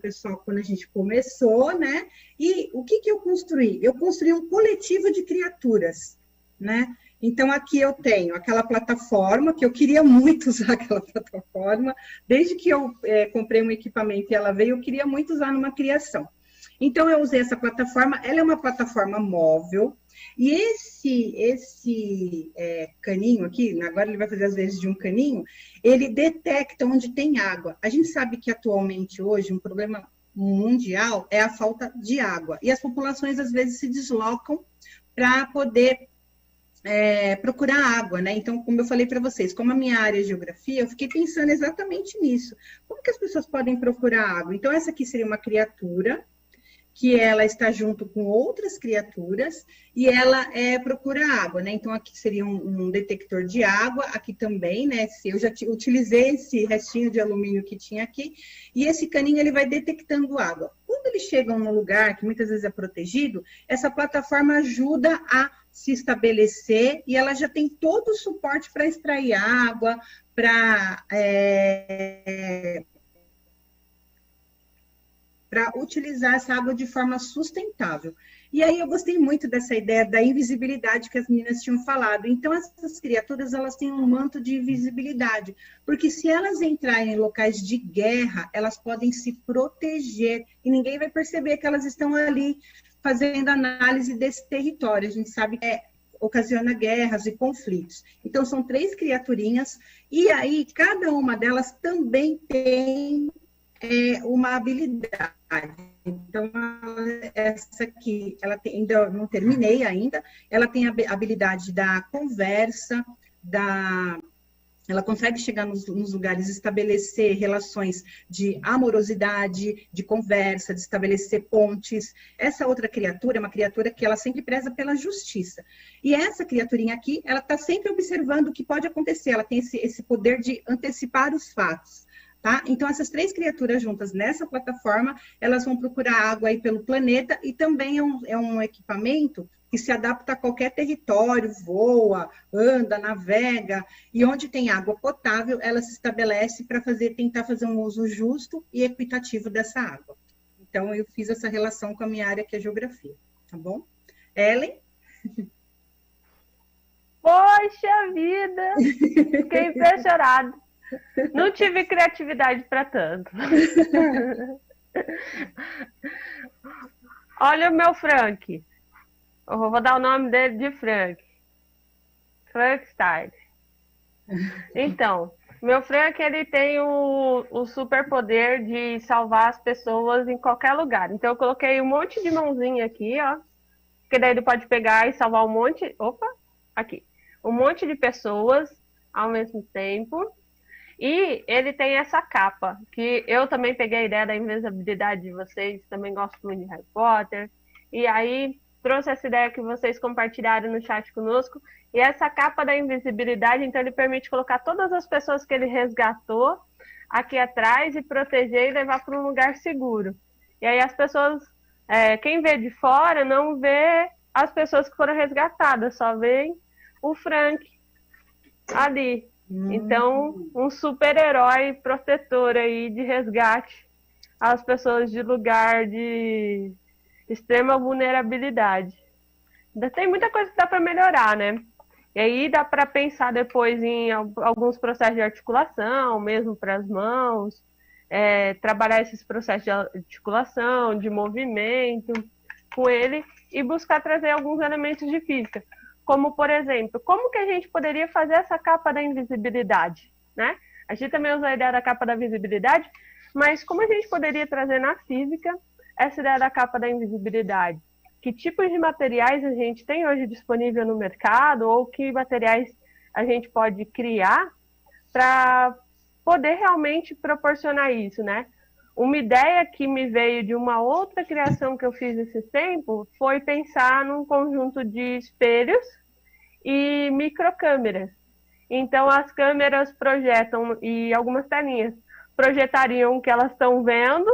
a gente começou, né? E o que eu construí? Eu construí um coletivo de criaturas, né? Então, aqui eu tenho aquela plataforma, que eu queria muito usar aquela plataforma, desde que eu comprei um equipamento e ela veio, eu queria muito usar numa criação. Então, eu usei essa plataforma, ela é uma plataforma móvel, e esse caninho aqui, agora ele vai fazer as vezes de um caninho, ele detecta onde tem água. A gente sabe que atualmente, hoje, um problema mundial é a falta de água, e as populações, às vezes, se deslocam para poder procurar água, né? Então, como eu falei para vocês, como a minha área é geografia, eu fiquei pensando exatamente nisso. Como que as pessoas podem procurar água? Então, essa aqui seria uma criatura, que ela está junto com outras criaturas e ela procura água, né? Então, aqui seria um detector de água, aqui também, né? Eu já utilizei esse restinho de alumínio que tinha aqui, e esse caninho ele vai detectando água. Quando eles chegam num lugar que muitas vezes é protegido, essa plataforma ajuda a se estabelecer e ela já tem todo o suporte para extrair água, para utilizar essa água de forma sustentável. E aí eu gostei muito dessa ideia da invisibilidade que as meninas tinham falado. Então, essas criaturas, elas têm um manto de invisibilidade, porque se elas entrarem em locais de guerra, elas podem se proteger, e ninguém vai perceber que elas estão ali fazendo análise desse território. A gente sabe que ocasiona guerras e conflitos. Então, são 3 criaturinhas, e aí cada uma delas também tem uma habilidade. Então, essa aqui, ainda não terminei ainda, ela tem a habilidade da conversa, ela consegue chegar nos lugares, estabelecer relações de amorosidade, de conversa, de estabelecer pontes. Essa outra criatura é uma criatura que ela sempre preza pela justiça. E essa criaturinha aqui, ela está sempre observando o que pode acontecer, ela tem esse poder de antecipar os fatos. Tá? Então, essas 3 criaturas juntas nessa plataforma, elas vão procurar água aí pelo planeta, e também é um equipamento que se adapta a qualquer território, voa, anda, navega, e onde tem água potável, ela se estabelece para tentar fazer um uso justo e equitativo dessa água. Então, eu fiz essa relação com a minha área, que é geografia, tá bom? Ellen? Poxa vida! Fiquei impressionada. Não tive criatividade para tanto. Olha o meu Frank. Eu vou dar o nome dele de Frank. Frankenstein. Então, meu Frank, ele tem o superpoder de salvar as pessoas em qualquer lugar. Então, eu coloquei um monte de mãozinha aqui, ó. Que daí ele pode pegar e salvar um monte... Opa! Aqui. Um monte de pessoas ao mesmo tempo. E ele tem essa capa, que eu também peguei a ideia da invisibilidade de vocês, também gosto muito de Harry Potter, e aí trouxe essa ideia que vocês compartilharam no chat conosco, e essa capa da invisibilidade, então ele permite colocar todas as pessoas que ele resgatou aqui atrás e proteger e levar para um lugar seguro. E aí as pessoas, quem vê de fora não vê as pessoas que foram resgatadas, só vê o Frank ali. Então, um super-herói protetor aí de resgate às pessoas de lugar de extrema vulnerabilidade. Ainda tem muita coisa que dá para melhorar, né? E aí dá para pensar depois em alguns processos de articulação, mesmo para as mãos, trabalhar esses processos de articulação, de movimento com ele e buscar trazer alguns elementos de física. Como, por exemplo, como que a gente poderia fazer essa capa da invisibilidade, né? A gente também usa a ideia da capa da visibilidade, mas como a gente poderia trazer na física essa ideia da capa da invisibilidade? Que tipos de materiais a gente tem hoje disponível no mercado ou que materiais a gente pode criar para poder realmente proporcionar isso, né? Uma ideia que me veio de uma outra criação que eu fiz esse tempo foi pensar num conjunto de espelhos e microcâmeras. Então, as câmeras projetam, e algumas telinhas, projetariam o que elas estão vendo,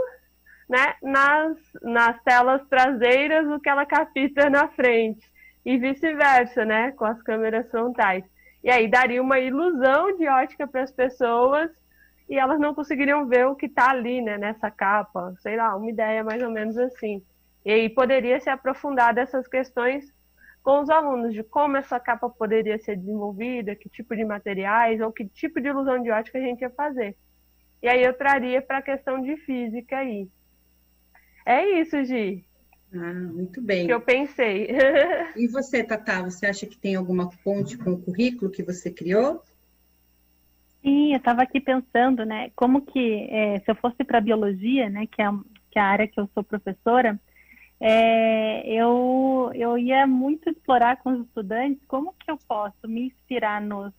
né, nas telas traseiras, o que ela capta na frente. E vice-versa, né, com as câmeras frontais. E aí daria uma ilusão de ótica para as pessoas e elas não conseguiriam ver o que está ali, né, nessa capa, sei lá, uma ideia mais ou menos assim. E aí poderia se aprofundar dessas questões com os alunos, de como essa capa poderia ser desenvolvida, que tipo de materiais, ou que tipo de ilusão de ótica a gente ia fazer. E aí eu traria para a questão de física aí. É isso, Gi. Ah, muito bem. Que eu pensei. E você, Tatá, você acha que tem alguma ponte com o currículo que você criou? Sim, eu estava aqui pensando, né, como que, se eu fosse para biologia, né, que é a área que eu sou professora, eu ia muito explorar com os estudantes como que eu posso me inspirar nos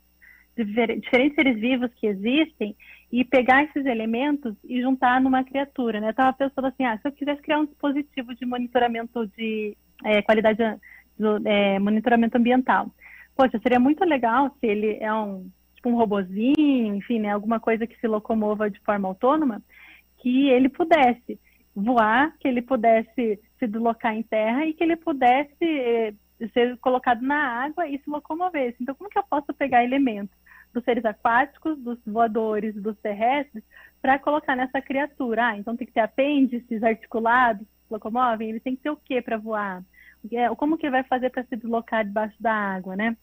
diferentes seres vivos que existem e pegar esses elementos e juntar numa criatura, né? Eu estava pensando assim, se eu quisesse criar um dispositivo de monitoramento de qualidade, monitoramento ambiental, poxa, seria muito legal se ele é tipo um robozinho, enfim, né, alguma coisa que se locomova de forma autônoma, que ele pudesse voar, que ele pudesse se deslocar em terra e que ele pudesse ser colocado na água e se locomover. Então, como que eu posso pegar elementos dos seres aquáticos, dos voadores, dos terrestres, para colocar nessa criatura? Então tem que ter apêndices articulados, se locomovem, ele tem que ter o quê para voar? Como que ele vai fazer para se deslocar debaixo da água, né?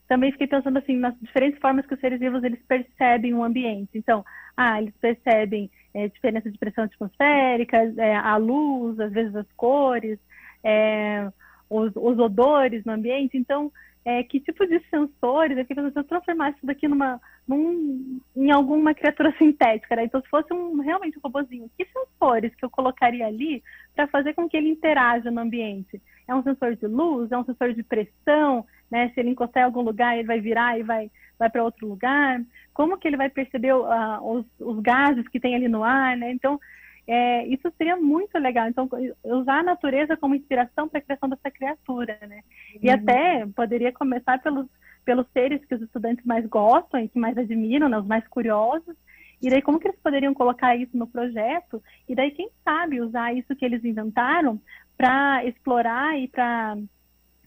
Também fiquei pensando assim, nas diferentes formas que os seres vivos eles percebem o ambiente. Então, eles percebem diferença de pressão atmosférica, a luz, às vezes as cores, os odores no ambiente. Então, que tipo de sensores, eu fiquei pensando, se eu transformar isso daqui em alguma criatura sintética, né? Então, se fosse realmente um robozinho, que sensores que eu colocaria ali para fazer com que ele interaja no ambiente? É um sensor de luz? É um sensor de pressão? Né? Se ele encostar em algum lugar, ele vai virar e vai para outro lugar? Como que ele vai perceber os gases que tem ali no ar, né? Então, isso seria muito legal. Então, usar a natureza como inspiração para a criação dessa criatura, né? E até poderia começar pelos seres que os estudantes mais gostam e que mais admiram, né? Os mais curiosos. E daí, como que eles poderiam colocar isso no projeto? E daí, quem sabe, usar isso que eles inventaram para explorar e para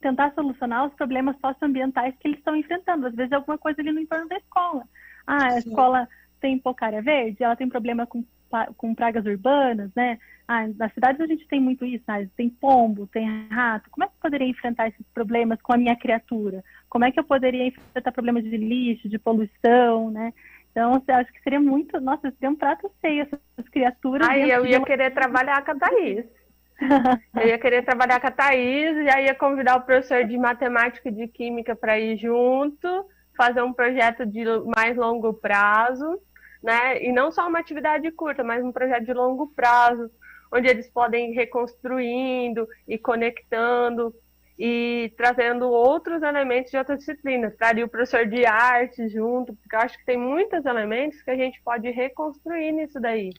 tentar solucionar os problemas socioambientais que eles estão enfrentando. Às vezes é alguma coisa ali no entorno da escola. A escola tem pouca área verde, ela tem problema com pragas urbanas, né? Nas cidades a gente tem muito isso, tem pombo, tem rato. Como é que eu poderia enfrentar esses problemas com a minha criatura? Como é que eu poderia enfrentar problemas de lixo, de poluição, né? Então, eu acho que seria muito... Nossa, seria um prato cheio essas criaturas. Eu ia querer trabalhar com a Thaís. Eu ia querer trabalhar com a Thaís, e aí ia convidar o professor de matemática e de química para ir junto, fazer um projeto de mais longo prazo, né? E não só uma atividade curta, mas um projeto de longo prazo, onde eles podem ir reconstruindo e conectando e trazendo outros elementos de outras disciplinas. Traria o professor de arte junto, porque eu acho que tem muitos elementos que a gente pode reconstruir nisso daí.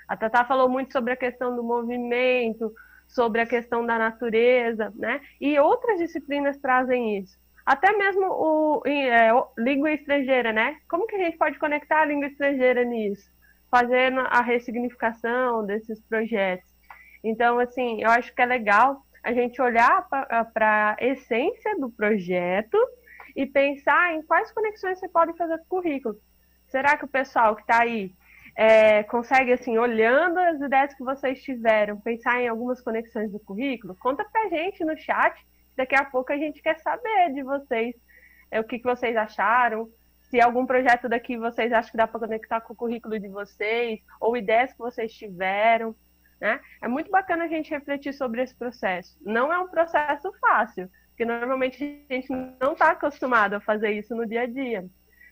A Tatá falou muito sobre a questão do movimento, sobre a questão da natureza, né? E outras disciplinas trazem isso. Até mesmo língua estrangeira, né? Como que a gente pode conectar a língua estrangeira nisso? Fazendo a ressignificação desses projetos. Então, assim, eu acho que é legal a gente olhar para a essência do projeto e pensar em quais conexões você pode fazer com o currículo. Será que o pessoal que está aí consegue, assim, olhando as ideias que vocês tiveram, pensar em algumas conexões do currículo? Conta pra gente no chat, daqui a pouco a gente quer saber de vocês, o que vocês acharam, se algum projeto daqui vocês acham que dá para conectar com o currículo de vocês, ou ideias que vocês tiveram, né? É muito bacana a gente refletir sobre esse processo. Não é um processo fácil, porque normalmente a gente não está acostumado a fazer isso no dia a dia.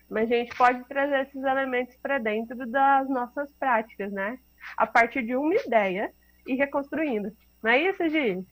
Mas a gente pode trazer esses elementos para dentro das nossas práticas, né? A partir de uma ideia e reconstruindo. Não é isso, Gi?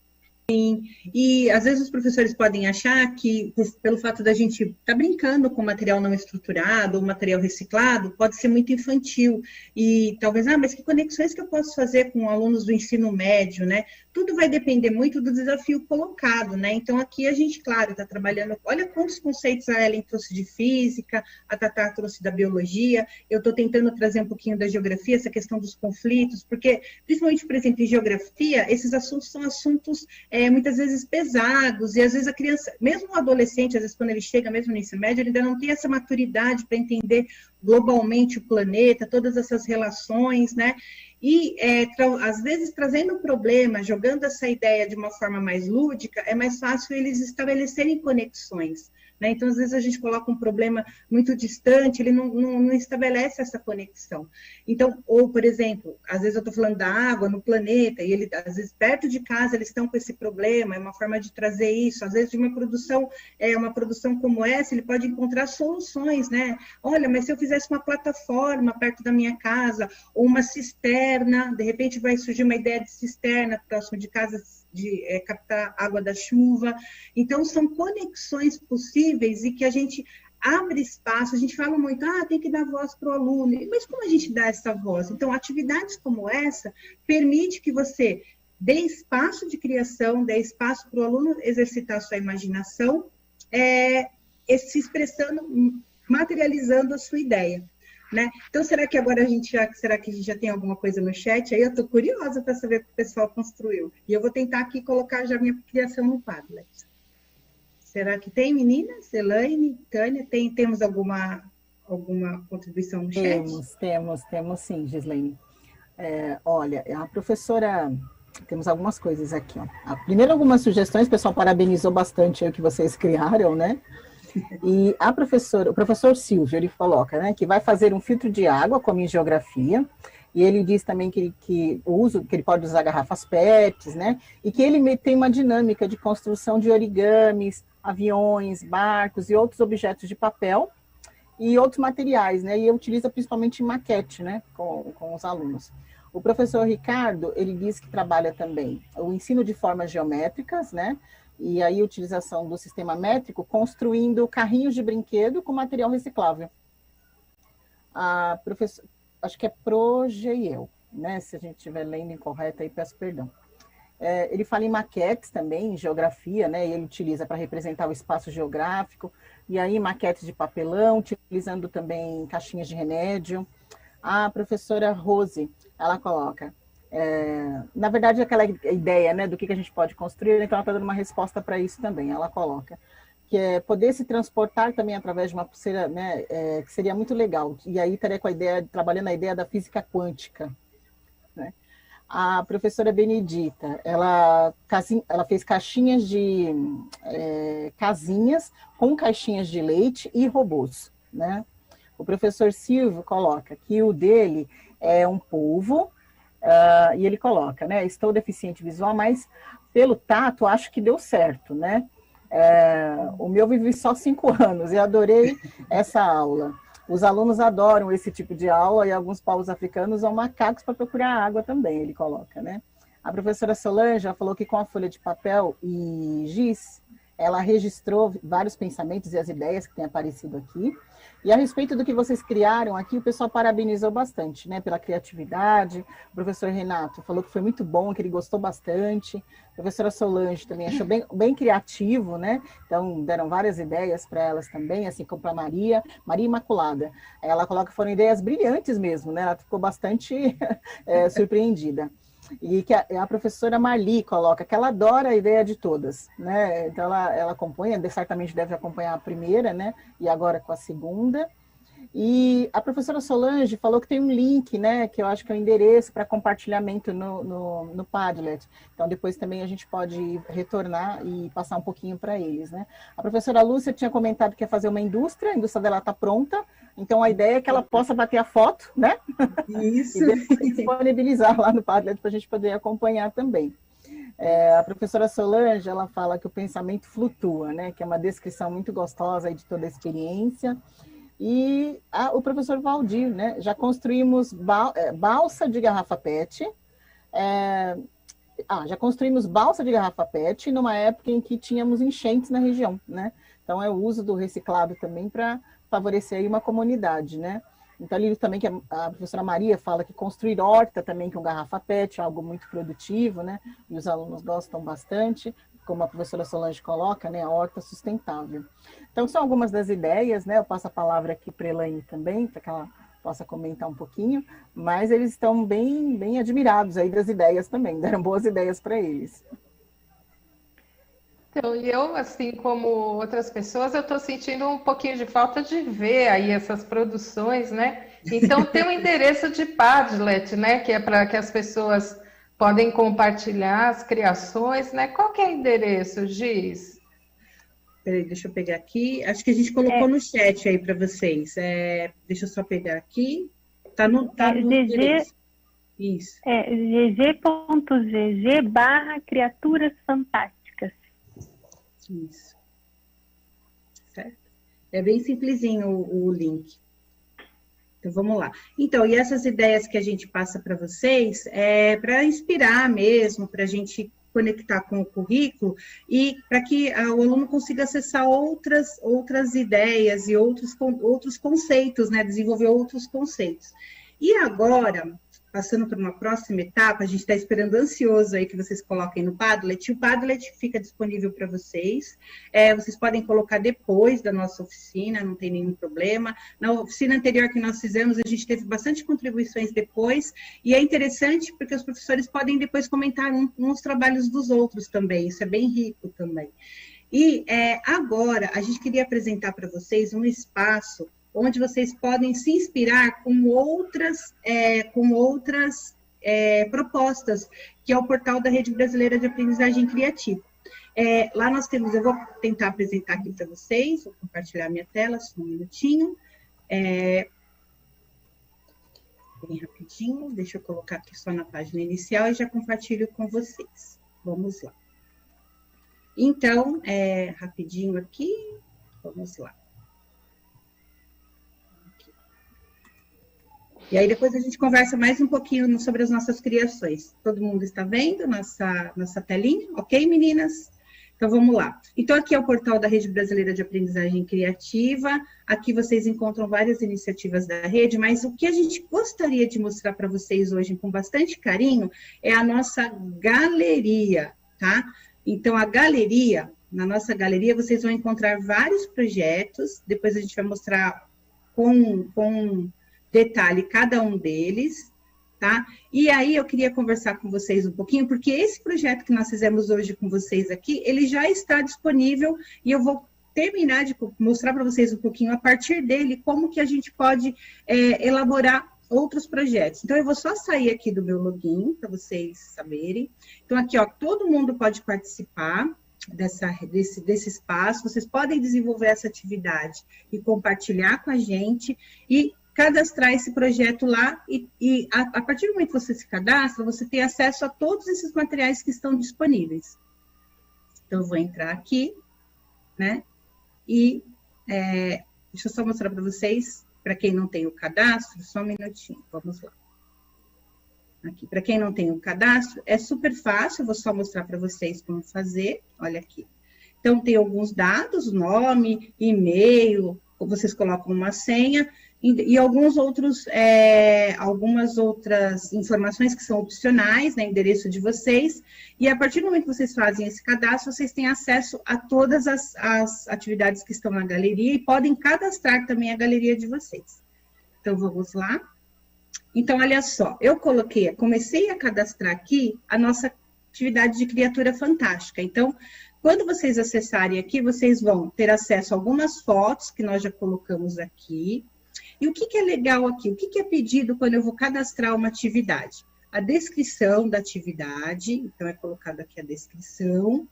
Sim, e às vezes os professores podem achar que, pelo fato da gente estar brincando com material não estruturado, ou material reciclado, pode ser muito infantil. E talvez, mas que conexões que eu posso fazer com alunos do ensino médio, né? tudo vai depender muito do desafio colocado, né? Então, aqui a gente, claro, está trabalhando, olha quantos conceitos a Ellen trouxe de física, a Tatá trouxe da biologia, eu estou tentando trazer um pouquinho da geografia, essa questão dos conflitos, porque, principalmente, por exemplo, em geografia, esses assuntos são assuntos muitas vezes pesados, e às vezes a criança, mesmo o adolescente, às vezes quando ele chega mesmo no ensino médio, ele ainda não tem essa maturidade para entender globalmente o planeta, todas essas relações, né? E, às vezes, trazendo um problema, jogando essa ideia de uma forma mais lúdica, é mais fácil eles estabelecerem conexões, né? Então, às vezes, a gente coloca um problema muito distante, ele não estabelece essa conexão. Então, ou, por exemplo, às vezes eu estou falando da água no planeta, e ele, às vezes, perto de casa, eles estão com esse problema, é uma forma de trazer isso. Às vezes, de uma produção como essa, ele pode encontrar soluções, né? Olha, mas se eu fizesse uma plataforma perto da minha casa, ou uma cisterna, de repente vai surgir uma ideia de cisterna próximo de casa, de captar água da chuva. Então, são conexões possíveis e que a gente abre espaço. A gente fala muito, tem que dar voz para o aluno. Mas como a gente dá essa voz? Então, atividades como essa permite que você dê espaço de criação, dê espaço para o aluno exercitar sua imaginação, se expressando, materializando a sua ideia. Né? Então, será que agora a gente já tem alguma coisa no chat? Aí eu estou curiosa para saber o que o pessoal construiu. E eu vou tentar aqui colocar já minha criação no Padlet. Será que tem, meninas? Elaine, Tânia, temos alguma contribuição no chat? Temos sim, Gislaine. Olha, a professora... Temos algumas coisas aqui. Ó. Primeiro, algumas sugestões, o pessoal parabenizou bastante o que vocês criaram, né? E o professor Silvio, ele coloca, né, que vai fazer um filtro de água, como em geografia, e ele diz também que ele pode usar garrafas PETs, né, e que ele tem uma dinâmica de construção de origamis, aviões, barcos e outros objetos de papel e outros materiais, né, e utiliza principalmente maquete, né, com os alunos. O professor Ricardo, ele diz que trabalha também o ensino de formas geométricas, né, e aí a utilização do sistema métrico, construindo carrinhos de brinquedo com material reciclável. A professora, acho que é Progeiel, né? Se a gente estiver lendo incorreto aí, peço perdão. Ele fala em maquetes também, em geografia, né? E ele utiliza para representar o espaço geográfico, e aí maquetes de papelão, utilizando também caixinhas de remédio. A professora Rose, ela coloca... na verdade, aquela ideia, né, do que a gente pode construir, então ela está dando uma resposta para isso também. Ela coloca que é poder se transportar também através de uma pulseira, né, que seria muito legal. E aí estaria trabalhando a ideia da física quântica. Né? A professora Benedita, ela fez caixinhas casinhas com caixinhas de leite e robôs. Né? O professor Silvio coloca que o dele é um polvo. E ele coloca, né? Estou deficiente visual, mas pelo tato acho que deu certo, né? O meu vivi só 5 anos e adorei essa aula. Os alunos adoram esse tipo de aula e alguns povos africanos usam macacos para procurar água também, ele coloca, né? A professora Solange já falou que com a folha de papel e giz, ela registrou vários pensamentos e as ideias que têm aparecido aqui. E a respeito do que vocês criaram aqui, o pessoal parabenizou bastante, né, pela criatividade. O professor Renato falou que foi muito bom, que ele gostou bastante. A professora Solange também achou bem criativo, né? Então, deram várias ideias para elas também, assim como para Maria Imaculada. Ela coloca que foram ideias brilhantes mesmo, né? Ela ficou bastante surpreendida. E que a professora Marli coloca que ela adora a ideia de todas, né? Então ela acompanha, certamente deve acompanhar a primeira, né? E agora com a segunda. E a professora Solange falou que tem um link, né? Que eu acho que é o endereço para compartilhamento no Padlet. Então depois também a gente pode retornar e passar um pouquinho para eles, né? A professora Lúcia tinha comentado que ia fazer uma indústria, a indústria dela está pronta. Então, a ideia é que ela possa bater a foto, né? Isso. E disponibilizar lá no Padlet para a gente poder acompanhar também. A professora Solange, ela fala que o pensamento flutua, né? Que é uma descrição muito gostosa aí de toda a experiência. E o professor Valdir, né? Já construímos balsa de garrafa PET. Já construímos balsa de garrafa PET numa época em que tínhamos enchentes na região, né? Então, é o uso do reciclado também para favorecer aí uma comunidade, né? Então, ali também que a professora Maria fala que construir horta também com garrafa PET é algo muito produtivo, né? E os alunos gostam bastante, como a professora Solange coloca, né? A horta sustentável. Então, são algumas das ideias, né? Eu passo a palavra aqui para a Elaine também, para que ela possa comentar um pouquinho, mas eles estão bem admirados aí das ideias também, deram boas ideias para eles. Então, e eu, assim como outras pessoas, eu estou sentindo um pouquinho de falta de ver aí essas produções, né? Então, tem um endereço de Padlet, né? Que é para que as pessoas podem compartilhar as criações, né? Qual que é o endereço, Giz? Peraí, deixa eu pegar aqui. Acho que a gente colocou no chat aí para vocês. Deixa eu só pegar aqui. Tá no endereço. Isso. gg.gg/criaturas fantásticas. Isso. Certo? É bem simplesinho o link. Então, vamos lá. Então, e essas ideias que a gente passa para vocês é para inspirar mesmo, para a gente conectar com o currículo e para que o aluno consiga acessar outras ideias e outros conceitos, né? Desenvolver outros conceitos. E agora, passando para uma próxima etapa, a gente está esperando ansioso aí que vocês coloquem no Padlet. O Padlet fica disponível para vocês. Vocês podem colocar depois da nossa oficina, não tem nenhum problema. Na oficina anterior que nós fizemos, a gente teve bastante contribuições depois, e é interessante porque os professores podem depois comentar uns trabalhos dos outros também, isso é bem rico também. E agora, a gente queria apresentar para vocês um espaço onde vocês podem se inspirar com outras propostas, que é o portal da Rede Brasileira de Aprendizagem Criativa. Lá nós temos, eu vou tentar apresentar aqui para vocês, vou compartilhar minha tela, só um minutinho. Bem rapidinho, deixa eu colocar aqui só na página inicial e já compartilho com vocês. Vamos lá. Então, rapidinho aqui, vamos lá. E aí depois a gente conversa mais um pouquinho sobre as nossas criações. Todo mundo está vendo nossa telinha? Ok, meninas? Então, vamos lá. Então, aqui é o portal da Rede Brasileira de Aprendizagem Criativa. Aqui vocês encontram várias iniciativas da rede, mas o que a gente gostaria de mostrar para vocês hoje com bastante carinho é a nossa galeria, tá? Então, na nossa galeria, vocês vão encontrar vários projetos. Depois a gente vai mostrar com detalhe cada um deles, tá? E aí eu queria conversar com vocês um pouquinho, porque esse projeto que nós fizemos hoje com vocês aqui, ele já está disponível e eu vou terminar de mostrar para vocês um pouquinho a partir dele como que a gente pode elaborar outros projetos. Então eu vou só sair aqui do meu login para vocês saberem. Então aqui, ó, todo mundo pode participar desse espaço, vocês podem desenvolver essa atividade e compartilhar com a gente e cadastrar esse projeto lá e a partir do momento que você se cadastra, você tem acesso a todos esses materiais que estão disponíveis. Então, eu vou entrar aqui, né? E deixa eu só mostrar para vocês, para quem não tem o cadastro, só um minutinho, vamos lá. Aqui, para quem não tem o cadastro, é super fácil, eu vou só mostrar para vocês como fazer, olha aqui. Então, tem alguns dados, nome, e-mail, vocês colocam uma senha, e algumas outras informações que são opcionais, né, endereço de vocês, e a partir do momento que vocês fazem esse cadastro, vocês têm acesso a todas as atividades que estão na galeria e podem cadastrar também a galeria de vocês. Então, vamos lá. Então, olha só, comecei a cadastrar aqui a nossa atividade de criatura fantástica. Então, quando vocês acessarem aqui, vocês vão ter acesso a algumas fotos que nós já colocamos aqui. E o que é legal aqui? O que é pedido quando eu vou cadastrar uma atividade? A descrição da atividade, então é colocado aqui a descrição.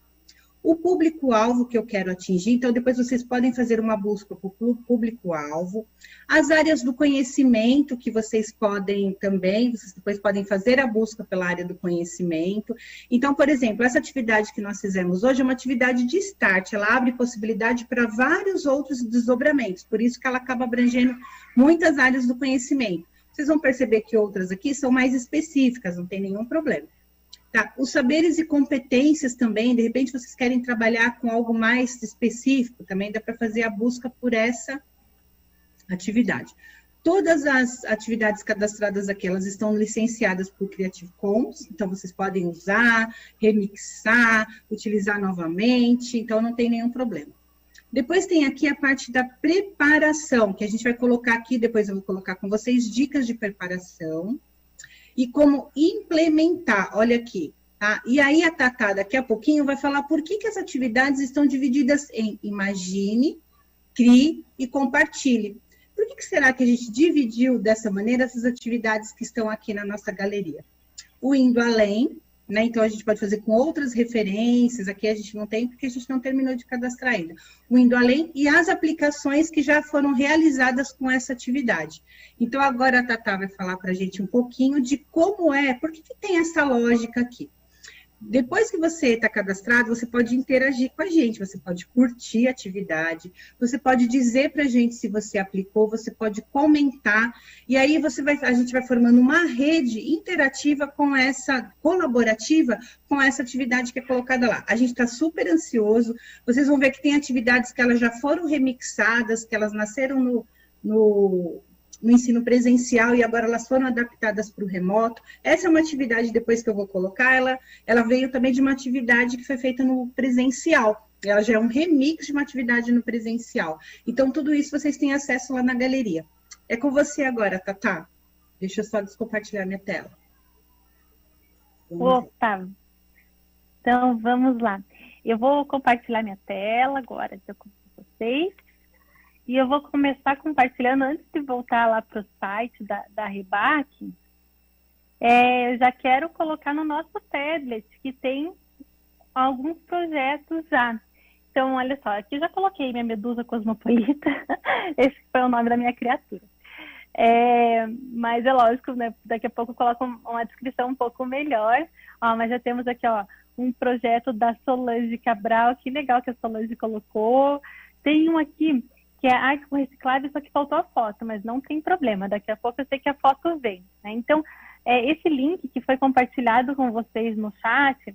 O público-alvo que eu quero atingir, então depois vocês podem fazer uma busca para o público-alvo. As áreas do conhecimento que vocês podem também, vocês depois podem fazer a busca pela área do conhecimento. Então, por exemplo, essa atividade que nós fizemos hoje é uma atividade de start, ela abre possibilidade para vários outros desdobramentos, por isso que ela acaba abrangendo muitas áreas do conhecimento. Vocês vão perceber que outras aqui são mais específicas, não tem nenhum problema. Tá, os saberes e competências também, de repente vocês querem trabalhar com algo mais específico, também dá para fazer a busca por essa atividade. Todas as atividades cadastradas aqui, elas estão licenciadas por Creative Commons, então vocês podem usar, remixar, utilizar novamente, então não tem nenhum problema. Depois tem aqui a parte da preparação, que a gente vai colocar aqui, depois eu vou colocar com vocês dicas de preparação e como implementar, olha aqui, tá? E aí a Tatá daqui a pouquinho vai falar por que as atividades estão divididas em imagine, crie e compartilhe. Por que será que a gente dividiu dessa maneira essas atividades que estão aqui na nossa galeria? O Indo Além, né? Então, a gente pode fazer com outras referências, aqui a gente não tem, porque a gente não terminou de cadastrar ainda. O Indo Além e as aplicações que já foram realizadas com essa atividade. Então, agora a Tatá vai falar para a gente um pouquinho de como por que tem essa lógica aqui. Depois que você está cadastrado, você pode interagir com a gente, você pode curtir a atividade, você pode dizer para a gente se você aplicou, você pode comentar, e aí a gente vai formando uma rede interativa colaborativa com essa atividade que é colocada lá. A gente está super ansioso, vocês vão ver que tem atividades que elas já foram remixadas, que elas nasceram no ensino presencial e agora elas foram adaptadas para o remoto. Essa é uma atividade, depois que eu vou colocar, ela veio também de uma atividade que foi feita no presencial. Ela já é um remix de uma atividade no presencial. Então, tudo isso vocês têm acesso lá na galeria. É com você agora, Tatá. Deixa eu só descompartilhar minha tela. Opa! Então, vamos lá. Eu vou compartilhar minha tela agora com vocês. E eu vou começar compartilhando, antes de voltar lá para o site da Rebac, eu já quero colocar no nosso Padlet, que tem alguns projetos já. Então, olha só, aqui eu já coloquei minha medusa cosmopolita, esse foi o nome da minha criatura. Mas é lógico, né? Daqui a pouco eu coloco uma descrição um pouco melhor. Mas já temos aqui, um projeto da Solange Cabral, que legal que a Solange colocou. Tem um aqui que é arco reciclável, só que faltou a foto, mas não tem problema, daqui a pouco eu sei que a foto vem, né? Então, esse link que foi compartilhado com vocês no chat,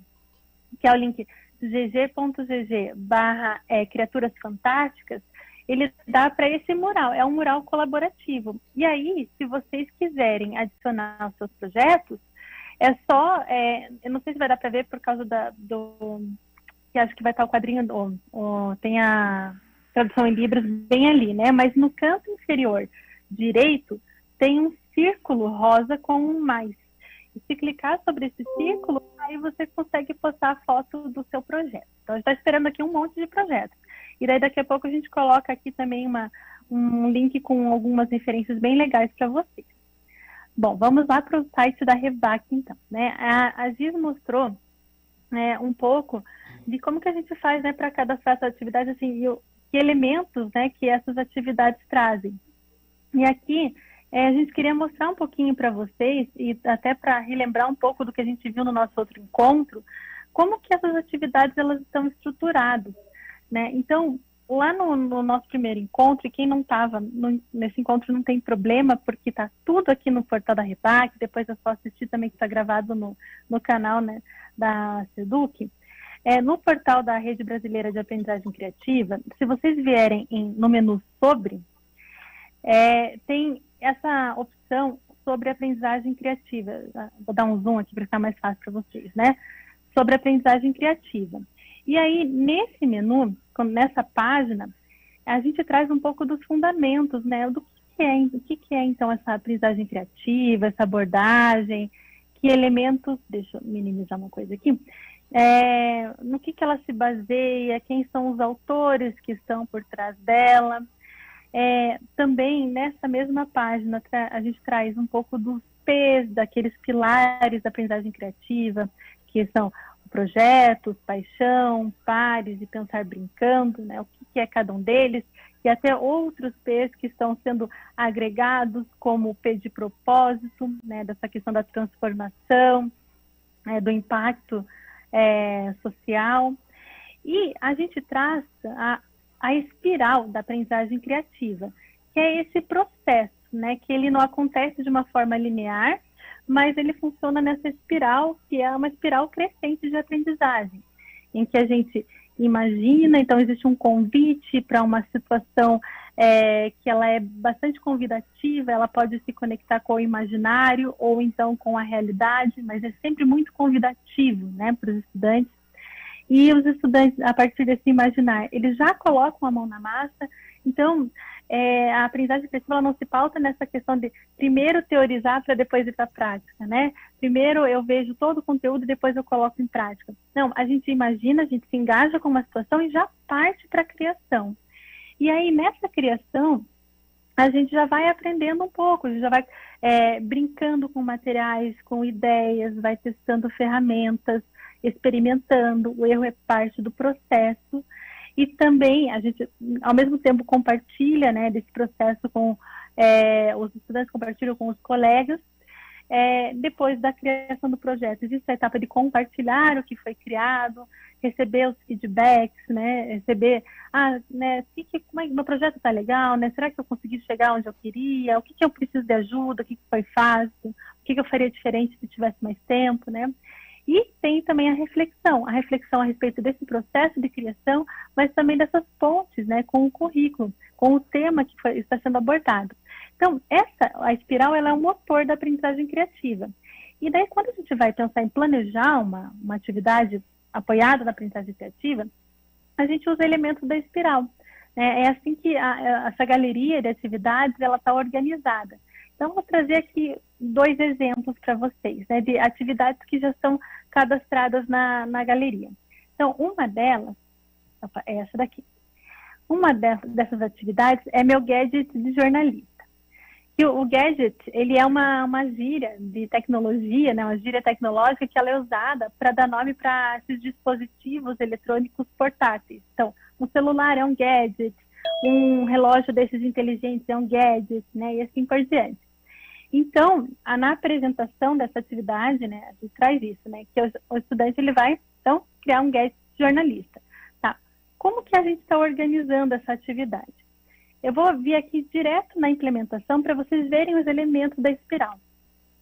que é o link gg.gg/criaturas fantásticas, ele dá para esse mural, é um mural colaborativo. E aí, se vocês quiserem adicionar os seus projetos, é só, eu não sei se vai dar para ver por causa que acho que vai estar o quadrinho, tem a tradução em Libras bem ali, né? Mas no canto inferior direito tem um círculo rosa com um mais. E se clicar sobre esse círculo, aí você consegue postar a foto do seu projeto. Então, a gente está esperando aqui um monte de projetos. E daí, daqui a pouco, a gente coloca aqui também um link com algumas referências bem legais para vocês. Bom, vamos lá para o site da Rebac, então, né? A Giz mostrou um pouco de como que a gente faz, né, para cadastrar essa atividade, assim, que elementos, né, que essas atividades trazem. E aqui, a gente queria mostrar um pouquinho para vocês, e até para relembrar um pouco do que a gente viu no nosso outro encontro, como que essas atividades elas estão estruturadas, né? Então, lá no nosso primeiro encontro, e quem não estava nesse encontro não tem problema, porque está tudo aqui no portal da Rebac, depois é só assistir também, que está gravado no canal, né, da Seduc. No portal da Rede Brasileira de Aprendizagem Criativa, se vocês vierem no menu sobre, tem essa opção sobre aprendizagem criativa. Vou dar um zoom aqui para ficar mais fácil para vocês, né? Sobre aprendizagem criativa. E aí, nesse menu, nessa página, a gente traz um pouco dos fundamentos, né? Do que é, então, essa aprendizagem criativa, essa abordagem, que elementos... Deixa eu minimizar uma coisa aqui. No que ela se baseia, quem são os autores que estão por trás dela. Também, nessa mesma página, a gente traz um pouco dos P's, daqueles pilares da aprendizagem criativa, que são projetos, paixão, pares e pensar brincando, né? O que é cada um deles, e até outros P's que estão sendo agregados, como o P de propósito, né? Dessa questão da transformação, do impacto social. E a gente traz a espiral da aprendizagem criativa, que é esse processo, né? Que ele não acontece de uma forma linear, mas ele funciona nessa espiral, que é uma espiral crescente de aprendizagem, em que a gente imagina, então existe um convite para uma situação que ela é bastante convidativa, ela pode se conectar com o imaginário ou então com a realidade, mas é sempre muito convidativo, né, para os estudantes. E os estudantes, a partir desse imaginar, eles já colocam a mão na massa. Então, a aprendizagem criativa ela não se pauta nessa questão de primeiro teorizar para depois ir para a prática, né? Primeiro eu vejo todo o conteúdo e depois eu coloco em prática. Não, a gente imagina, a gente se engaja com uma situação e já parte para a criação. E aí, nessa criação, a gente já vai aprendendo um pouco, a gente já vai brincando com materiais, com ideias, vai testando ferramentas, experimentando, o erro é parte do processo. E também a gente, ao mesmo tempo, compartilha, né, desse processo com os estudantes, compartilham com os colegas. Depois da criação do projeto, existe a etapa de compartilhar o que foi criado, receber os feedbacks, né, receber, né, como é que meu projeto está legal, né, será que eu consegui chegar onde eu queria, o que eu preciso de ajuda, o que foi fácil, o que eu faria diferente se tivesse mais tempo, né. E tem também a reflexão a respeito desse processo de criação, mas também dessas pontes, né, com o currículo, com o tema que está sendo abordado. Então, a espiral, ela é um motor da aprendizagem criativa. E daí, quando a gente vai pensar em planejar uma atividade apoiada na aprendizagem criativa, a gente usa elementos da espiral. É assim que essa galeria de atividades, ela está organizada. Então, vou trazer aqui 2 exemplos para vocês, né, de atividades que já estão cadastradas na galeria. Então, uma delas, é essa daqui. Uma dessas atividades é meu gadget de jornalista. E o gadget, ele é uma gíria de tecnologia, né, uma gíria tecnológica que ela é usada para dar nome para esses dispositivos eletrônicos portáteis. Então, um celular é um gadget, um relógio desses inteligentes é um gadget, né, e assim por diante. Então, na apresentação dessa atividade, né, a gente traz isso, né, que o estudante ele vai, então, criar um gadget jornalista. Tá? Como que a gente está organizando essa atividade? Eu vou vir aqui direto na implementação para vocês verem os elementos da espiral.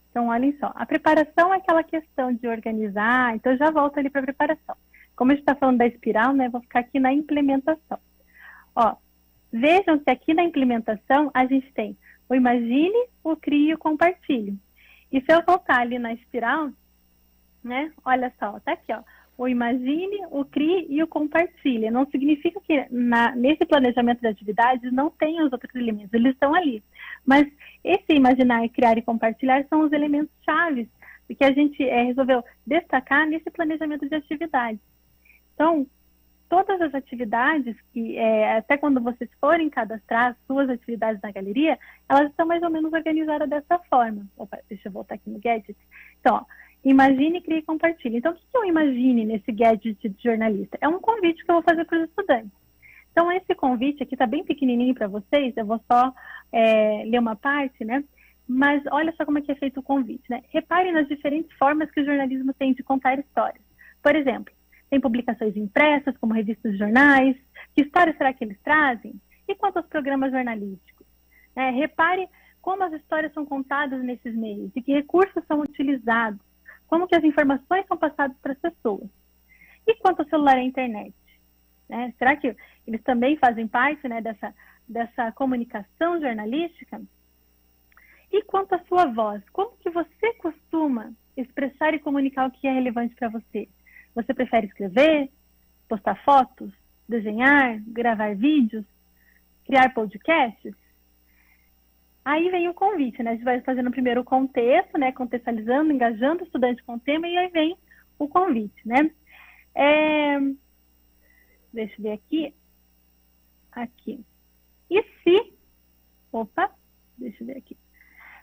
Então, olhem só, a preparação é aquela questão de organizar, então eu já volto ali para a preparação. Como a gente está falando da espiral, né, vou ficar aqui na implementação. Ó, vejam que aqui na implementação a gente tem o imagine, o crie e o compartilhe. E se eu voltar ali na espiral, né, olha só, tá aqui, ó, o imagine, o crie e o compartilhe. Não significa que nesse planejamento de atividades não tem os outros elementos, eles estão ali. Mas esse imaginar, criar e compartilhar são os elementos chaves que a gente resolveu destacar nesse planejamento de atividades. Então, todas as atividades, que até quando vocês forem cadastrar as suas atividades na galeria, elas estão mais ou menos organizadas dessa forma. Opa, deixa eu voltar aqui no gadget. Então, ó, imagine, crie e compartilhe. Então, o que eu imagine nesse gadget de jornalista? É um convite que eu vou fazer para os estudantes. Então, esse convite aqui está bem pequenininho para vocês, eu vou só ler uma parte, né? Mas olha só como é que é feito o convite, né? Reparem nas diferentes formas que o jornalismo tem de contar histórias. Por exemplo, tem publicações impressas, como revistas e jornais. Que histórias será que eles trazem? E quanto aos programas jornalísticos? Repare como as histórias são contadas nesses meios e que recursos são utilizados. Como que as informações são passadas para as pessoas. E quanto ao celular e à internet? Será que eles também fazem parte, né, dessa comunicação jornalística? E quanto à sua voz? Como que você costuma expressar e comunicar o que é relevante para você? Você prefere escrever, postar fotos, desenhar, gravar vídeos, criar podcasts? Aí vem o convite, né? A gente vai fazendo primeiro o contexto, né? Contextualizando, engajando o estudante com o tema, e aí vem o convite, né? Deixa eu ver aqui. Aqui. E se... Opa, deixa eu ver aqui.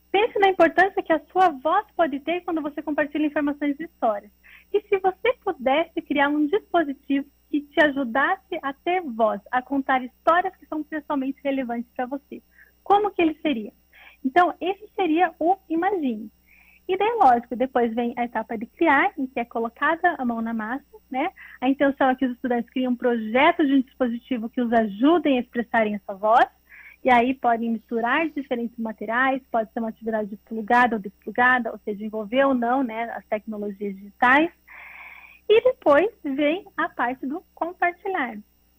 Pense na importância que a sua voz pode ter quando você compartilha informações e histórias. E se você pudesse criar um dispositivo que te ajudasse a ter voz, a contar histórias que são pessoalmente relevantes para você, como que ele seria? Então, esse seria o imagine. E daí, lógico, depois vem a etapa de criar, em que é colocada a mão na massa, né? A intenção é que os estudantes criem um projeto de um dispositivo que os ajudem a expressarem essa voz, e aí podem misturar diferentes materiais, pode ser uma atividade plugada ou desplugada, ou seja, envolver ou não, né, as tecnologias digitais. E depois vem a parte do compartilhar.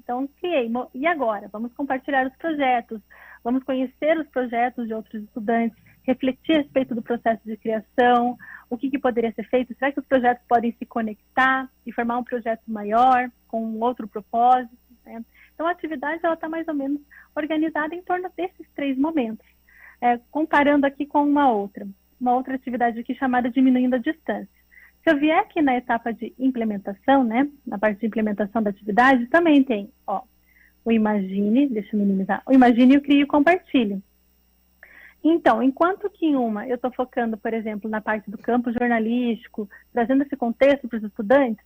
Então, criei. E agora? Vamos compartilhar os projetos, vamos conhecer os projetos de outros estudantes, refletir a respeito do processo de criação, o que poderia ser feito, será que os projetos podem se conectar e formar um projeto maior, com um outro propósito, né? Então, a atividade está mais ou menos organizada em torno desses 3 momentos. Comparando aqui com uma outra atividade aqui chamada Diminuindo a Distância. Se eu vier aqui na etapa de implementação, né, na parte de implementação da atividade, também tem, o Imagine, deixa eu minimizar, o Imagine, o Crie e o Compartilhe. Então, enquanto que em uma eu estou focando, por exemplo, na parte do campo jornalístico, trazendo esse contexto para os estudantes,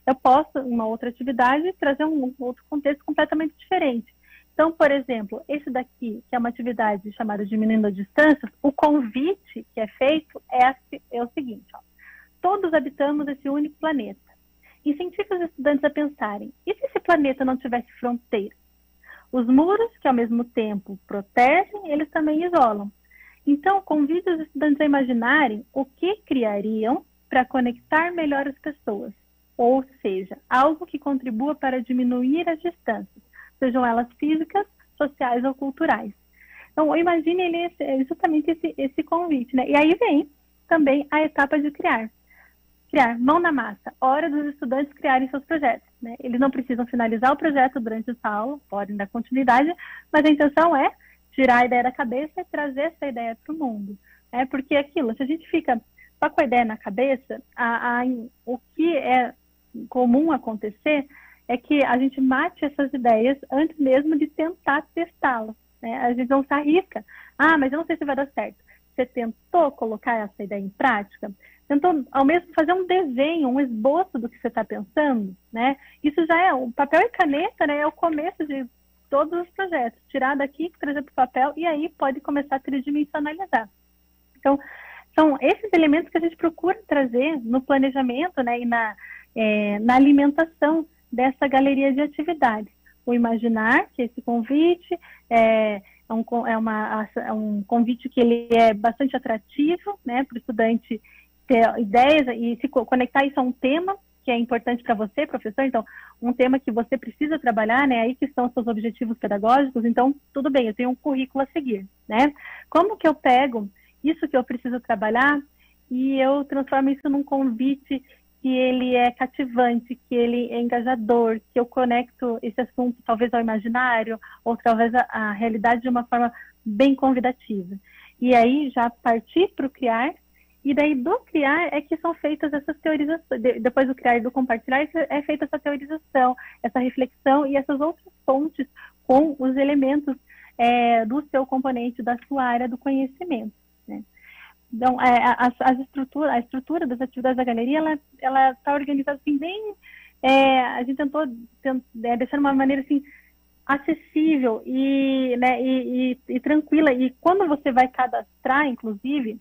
eu posso, em uma outra atividade, trazer um outro contexto completamente diferente. Então, por exemplo, esse daqui, que é uma atividade chamada Diminuindo a Distância, o convite que é feito é o seguinte, todos habitamos esse único planeta. Incentive os estudantes a pensarem, e se esse planeta não tivesse fronteiras? Os muros, que ao mesmo tempo protegem, eles também isolam. Então, convide os estudantes a imaginarem o que criariam para conectar melhor as pessoas. Ou seja, algo que contribua para diminuir as distâncias, sejam elas físicas, sociais ou culturais. Então, imagine ele é justamente esse convite, né? E aí vem também a etapa de criar. Criar, mão na massa, hora dos estudantes criarem seus projetos, né? Eles não precisam finalizar o projeto durante essa aula, podem dar continuidade, mas a intenção é tirar a ideia da cabeça e trazer essa ideia para o mundo. Porque aquilo, se a gente fica só com a ideia na cabeça, o que é comum acontecer é que a gente mate essas ideias antes mesmo de tentar testá-las, né? A gente não se arrisca. Mas eu não sei se vai dar certo. Você tentou colocar essa ideia em prática? Tentou, ao mesmo, fazer um desenho, um esboço do que você está pensando, né? Isso já é, o papel e caneta, né? É o começo de todos os projetos. Tirar daqui, trazer para o papel, e aí pode começar a tridimensionalizar. Então, são esses elementos que a gente procura trazer no planejamento, né? E na alimentação dessa galeria de atividades. O imaginar, que esse convite é um convite que ele é bastante atrativo, né, para o estudante ter ideias e se conectar isso a um tema que é importante para você, professor. Então, um tema que você precisa trabalhar, né, aí que estão os seus objetivos pedagógicos. Então, tudo bem, eu tenho um currículo a seguir, né? Como que eu pego isso que eu preciso trabalhar e eu transformo isso num convite que ele é cativante, que ele é engajador, que eu conecto esse assunto talvez ao imaginário ou talvez à realidade de uma forma bem convidativa. E aí já partir para o criar, e daí do criar é que são feitas essas teorizações, depois do criar e do compartilhar é feita essa teorização, essa reflexão e essas outras fontes com os elementos do seu componente, da sua área do conhecimento, né? Então, a estrutura das atividades da galeria, ela está organizada assim, bem... a gente tentou deixar de uma maneira assim, acessível e tranquila. E quando você vai cadastrar, inclusive,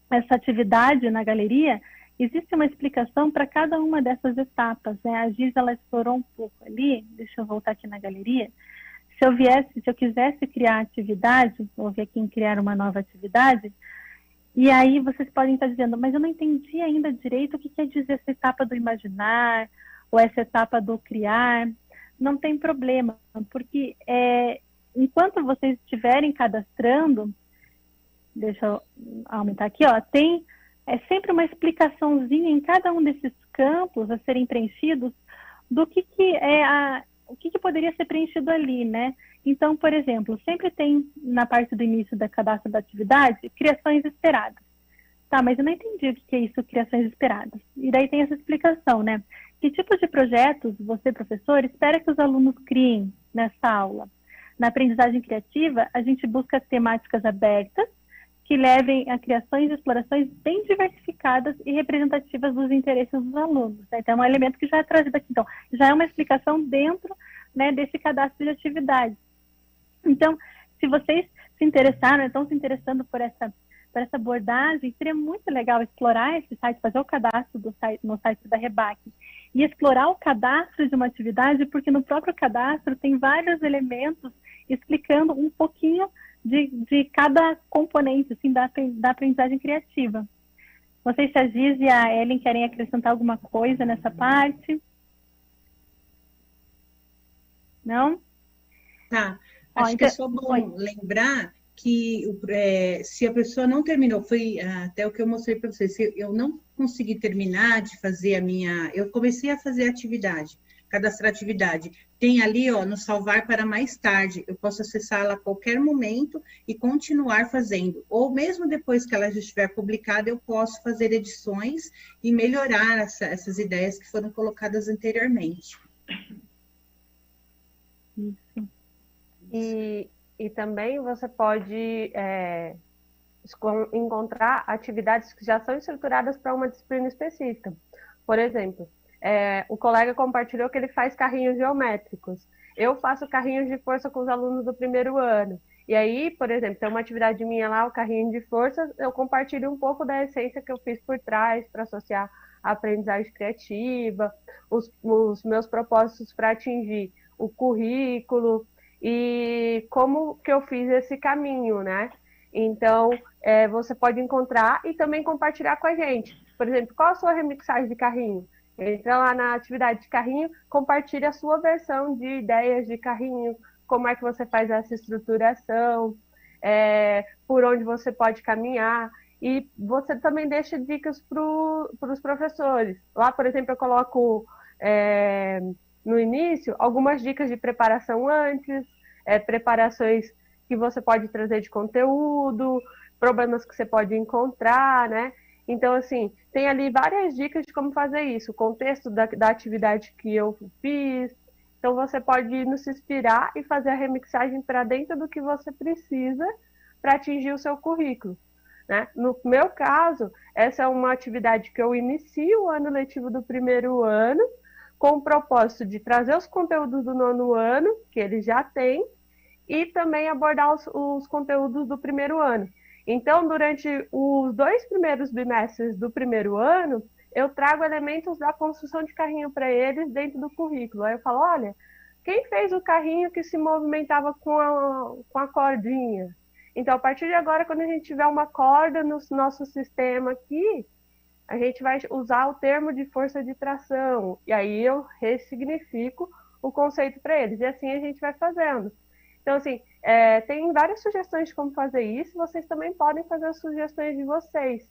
essa atividade na galeria, existe uma explicação para cada uma dessas etapas, né? A Giz, ela explorou um pouco ali, deixa eu voltar aqui na galeria. Se eu quisesse criar atividade, vou ver aqui em criar uma nova atividade, e aí vocês podem estar dizendo, mas eu não entendi ainda direito o que quer dizer essa etapa do imaginar, ou essa etapa do criar. Não tem problema, porque enquanto vocês estiverem cadastrando, deixa eu aumentar aqui, tem sempre uma explicaçãozinha em cada um desses campos a serem preenchidos do que o que poderia ser preenchido ali, né? Então, por exemplo, sempre tem na parte do início da cadastro da atividade, criações esperadas. Tá, mas eu não entendi o que é isso, criações esperadas. E daí tem essa explicação, né? Que tipos de projetos você, professor, espera que os alunos criem nessa aula? Na aprendizagem criativa, a gente busca temáticas abertas que levem a criações e explorações bem diversificadas e representativas dos interesses dos alunos, né? Então, é um elemento que já é trazido aqui. Então, já é uma explicação dentro, né, desse cadastro de atividades. Então, se vocês se interessaram, estão se interessando por essa abordagem, seria muito legal explorar esse site, fazer o cadastro no site da Rebac e explorar o cadastro de uma atividade, porque no próprio cadastro tem vários elementos explicando um pouquinho de cada componente assim, da aprendizagem criativa. Não sei se a Giz e a Ellen querem acrescentar alguma coisa nessa parte. Não? Tá. Acho que é só bom lembrar que se a pessoa não terminou, foi até o que eu mostrei para vocês, se eu não consegui terminar de fazer eu comecei a fazer a atividade, cadastrar atividade, tem ali, ó, no salvar para mais tarde, eu posso acessá-la a qualquer momento e continuar fazendo, ou mesmo depois que ela já estiver publicada, eu posso fazer edições e melhorar essas ideias que foram colocadas anteriormente. Isso. E também você pode encontrar atividades que já são estruturadas para uma disciplina específica. Por exemplo, o colega compartilhou que ele faz carrinhos geométricos. Eu faço carrinhos de força com os alunos do primeiro ano. E aí, por exemplo, tem uma atividade minha lá, o carrinho de força, eu compartilho um pouco da essência que eu fiz por trás para associar a aprendizagem criativa, os meus propósitos para atingir o currículo, e como que eu fiz esse caminho, né? Então, você pode encontrar e também compartilhar com a gente. Por exemplo, qual a sua remixagem de carrinho? Entra lá na atividade de carrinho, compartilha a sua versão de ideias de carrinho, como é que você faz essa estruturação, por onde você pode caminhar. E você também deixa dicas para os professores. Lá, por exemplo, eu coloco no início algumas dicas de preparação antes, preparações que você pode trazer de conteúdo, problemas que você pode encontrar, né? Então, assim, tem ali várias dicas de como fazer isso, o contexto da atividade que eu fiz. Então, você pode nos inspirar e fazer a remixagem para dentro do que você precisa para atingir o seu currículo, né? No meu caso, essa é uma atividade que eu inicio o ano letivo do primeiro ano, com o propósito de trazer os conteúdos do nono ano, que ele já tem, e também abordar os conteúdos do primeiro ano. Então, durante os 2 primeiros bimestres do primeiro ano, eu trago elementos da construção de carrinho para eles dentro do currículo. Aí eu falo, olha, quem fez o carrinho que se movimentava com a cordinha? Então, a partir de agora, quando a gente tiver uma corda no nosso sistema aqui, a gente vai usar o termo de força de tração, e aí eu ressignifico o conceito para eles, e assim a gente vai fazendo. Então, assim, tem várias sugestões de como fazer isso, vocês também podem fazer as sugestões de vocês.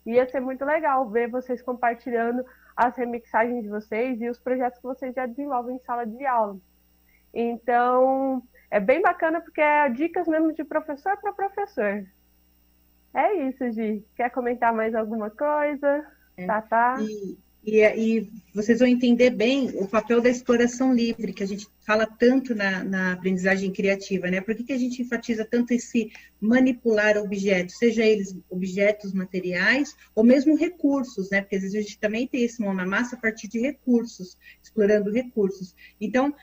Ia ser muito legal ver vocês compartilhando as remixagens de vocês e os projetos que vocês já desenvolvem em sala de aula. Então, é bem bacana porque é dicas mesmo de professor para professor. É isso, Gi. Quer comentar mais alguma coisa? Tá. E vocês vão entender bem o papel da exploração livre, que a gente fala tanto na aprendizagem criativa, né? Por que a gente enfatiza tanto esse manipular objetos, seja eles objetos materiais ou mesmo recursos, né? Porque às vezes a gente também tem esse mão na massa a partir de recursos, explorando recursos. Então,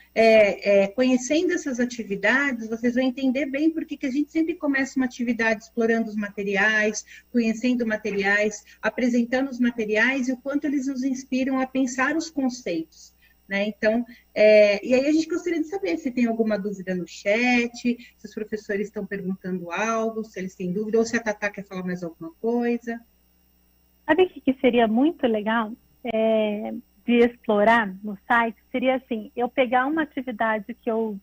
conhecendo essas atividades, vocês vão entender bem por que a gente sempre começa uma atividade explorando os materiais, conhecendo materiais, apresentando os materiais e o quanto eles nos inspiram a pensar os conceitos. Né? Então, e aí a gente gostaria de saber se tem alguma dúvida no chat, se os professores estão perguntando algo, se eles têm dúvida, ou se a Tatá quer falar mais alguma coisa. Sabe o que seria muito legal de explorar no site? Seria assim, eu pegar uma atividade que eu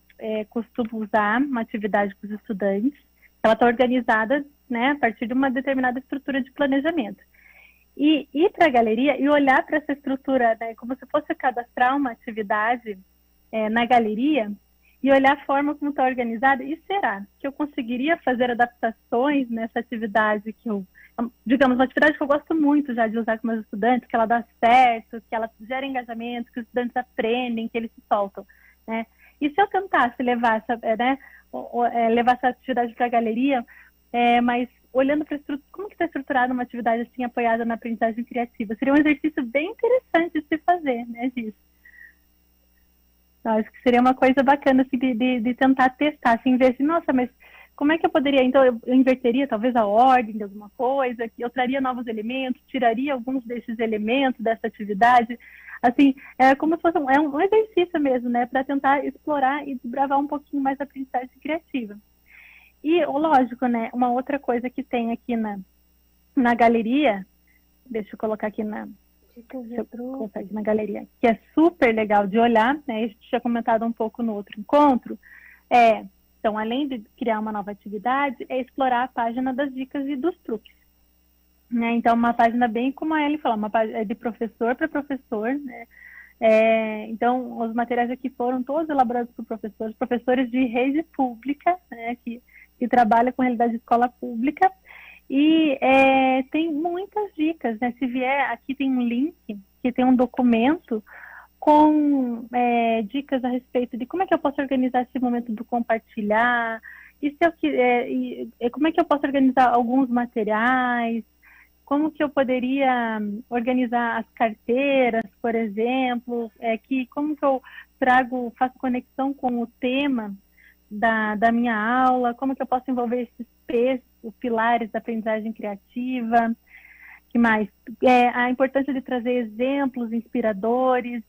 costumo usar, uma atividade com os estudantes, ela está organizada, né, a partir de uma determinada estrutura de planejamento. E ir para a galeria e olhar para essa estrutura, né, como se fosse cadastrar uma atividade na galeria e olhar a forma como está organizada. E será que eu conseguiria fazer adaptações nessa atividade que eu, digamos, uma atividade que eu gosto muito já de usar com meus estudantes, que ela dá certo, que ela gera engajamento, que os estudantes aprendem, que eles se soltam, né? E se eu tentasse levar essa atividade para a galeria, mas olhando para como que está estruturada uma atividade assim apoiada na aprendizagem criativa? Seria um exercício bem interessante de se fazer, né, Giz? Eu acho que seria uma coisa bacana assim, de tentar testar, assim, ver assim, nossa, mas como é que eu poderia, então, eu inverteria talvez a ordem de alguma coisa, que eu traria novos elementos, tiraria alguns desses elementos dessa atividade, assim, como se fosse um exercício mesmo, né, para tentar explorar e desbravar um pouquinho mais a aprendizagem criativa. E, lógico, né, uma outra coisa que tem aqui na galeria, deixa eu colocar aqui Consegue na galeria, que é super legal de olhar, né? A gente tinha comentado um pouco no outro encontro. Então, além de criar uma nova atividade, é explorar a página das dicas e dos truques. Né? Então, uma página bem como a Ellen falou, uma página de professor para professor, né? Então, os materiais aqui foram todos elaborados por professores de rede pública, né? que trabalham com realidade de escola pública. E tem muitas dicas, né? Se vier, aqui tem um link, que tem um documento com dicas a respeito de como é que eu posso organizar esse momento do compartilhar, como é que eu posso organizar alguns materiais, como que eu poderia organizar as carteiras, por exemplo, como que eu faço conexão com o tema da minha aula, como que eu posso envolver os pilares da aprendizagem criativa, que mais? A importância de trazer exemplos inspiradores,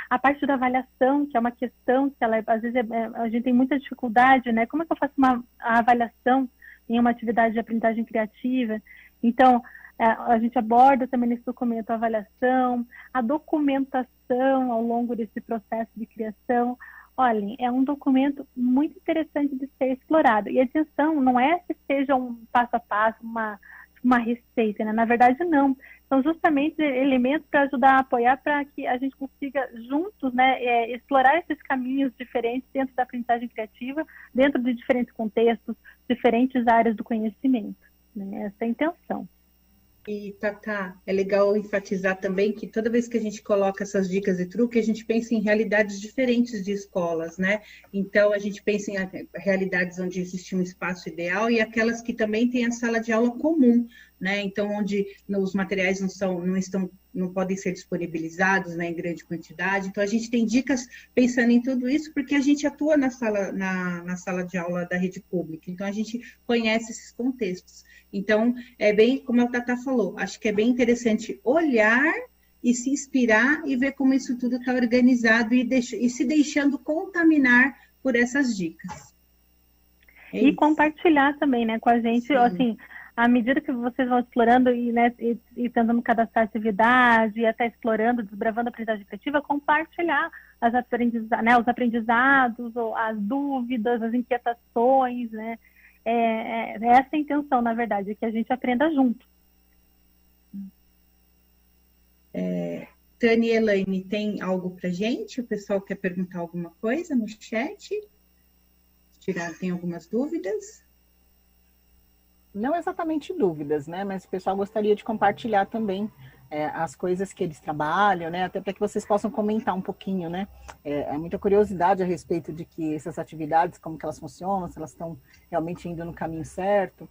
a parte da avaliação, que é uma questão que às vezes a gente tem muita dificuldade, né? Como é que eu faço a avaliação em uma atividade de aprendizagem criativa? Então, a gente aborda também nesse documento a avaliação, a documentação ao longo desse processo de criação. Olhem, é um documento muito interessante de ser explorado. E a atenção não é que seja um passo a passo, uma receita, né? Na verdade, não. São justamente elementos para ajudar a apoiar para que a gente consiga juntos, né, explorar esses caminhos diferentes dentro da aprendizagem criativa, dentro de diferentes contextos, diferentes áreas do conhecimento. Né? Essa é a intenção. E, Tatá, é legal enfatizar também que toda vez que a gente coloca essas dicas e truques, a gente pensa em realidades diferentes de escolas, né? Então, a gente pensa em realidades onde existe um espaço ideal e aquelas que também têm a sala de aula comum, né? Então, onde os materiais não podem ser disponibilizados, né, em grande quantidade. Então, a gente tem dicas pensando em tudo isso, porque a gente atua na sala de aula da rede pública. Então, a gente conhece esses contextos. Então, é bem, como a Tatá falou, acho que é bem interessante olhar e se inspirar e ver como isso tudo está organizado e se deixando contaminar por essas dicas. E compartilhar também, né, com a gente, sim. Assim, à medida que vocês vão explorando e tentando cadastrar atividade, e até explorando, desbravando a aprendizagem criativa, compartilhar os aprendizados, ou as dúvidas, as inquietações, né? Essa é a intenção, na verdade, que a gente aprenda junto. Tânia e Elaine, tem algo para gente? O pessoal quer perguntar alguma coisa no chat? Tem algumas dúvidas? Não exatamente dúvidas, né? Mas o pessoal gostaria de compartilhar também as coisas que eles trabalham, né? Até para que vocês possam comentar um pouquinho, né? Muita curiosidade a respeito de que essas atividades, como que elas funcionam, se elas estão realmente indo no caminho certo.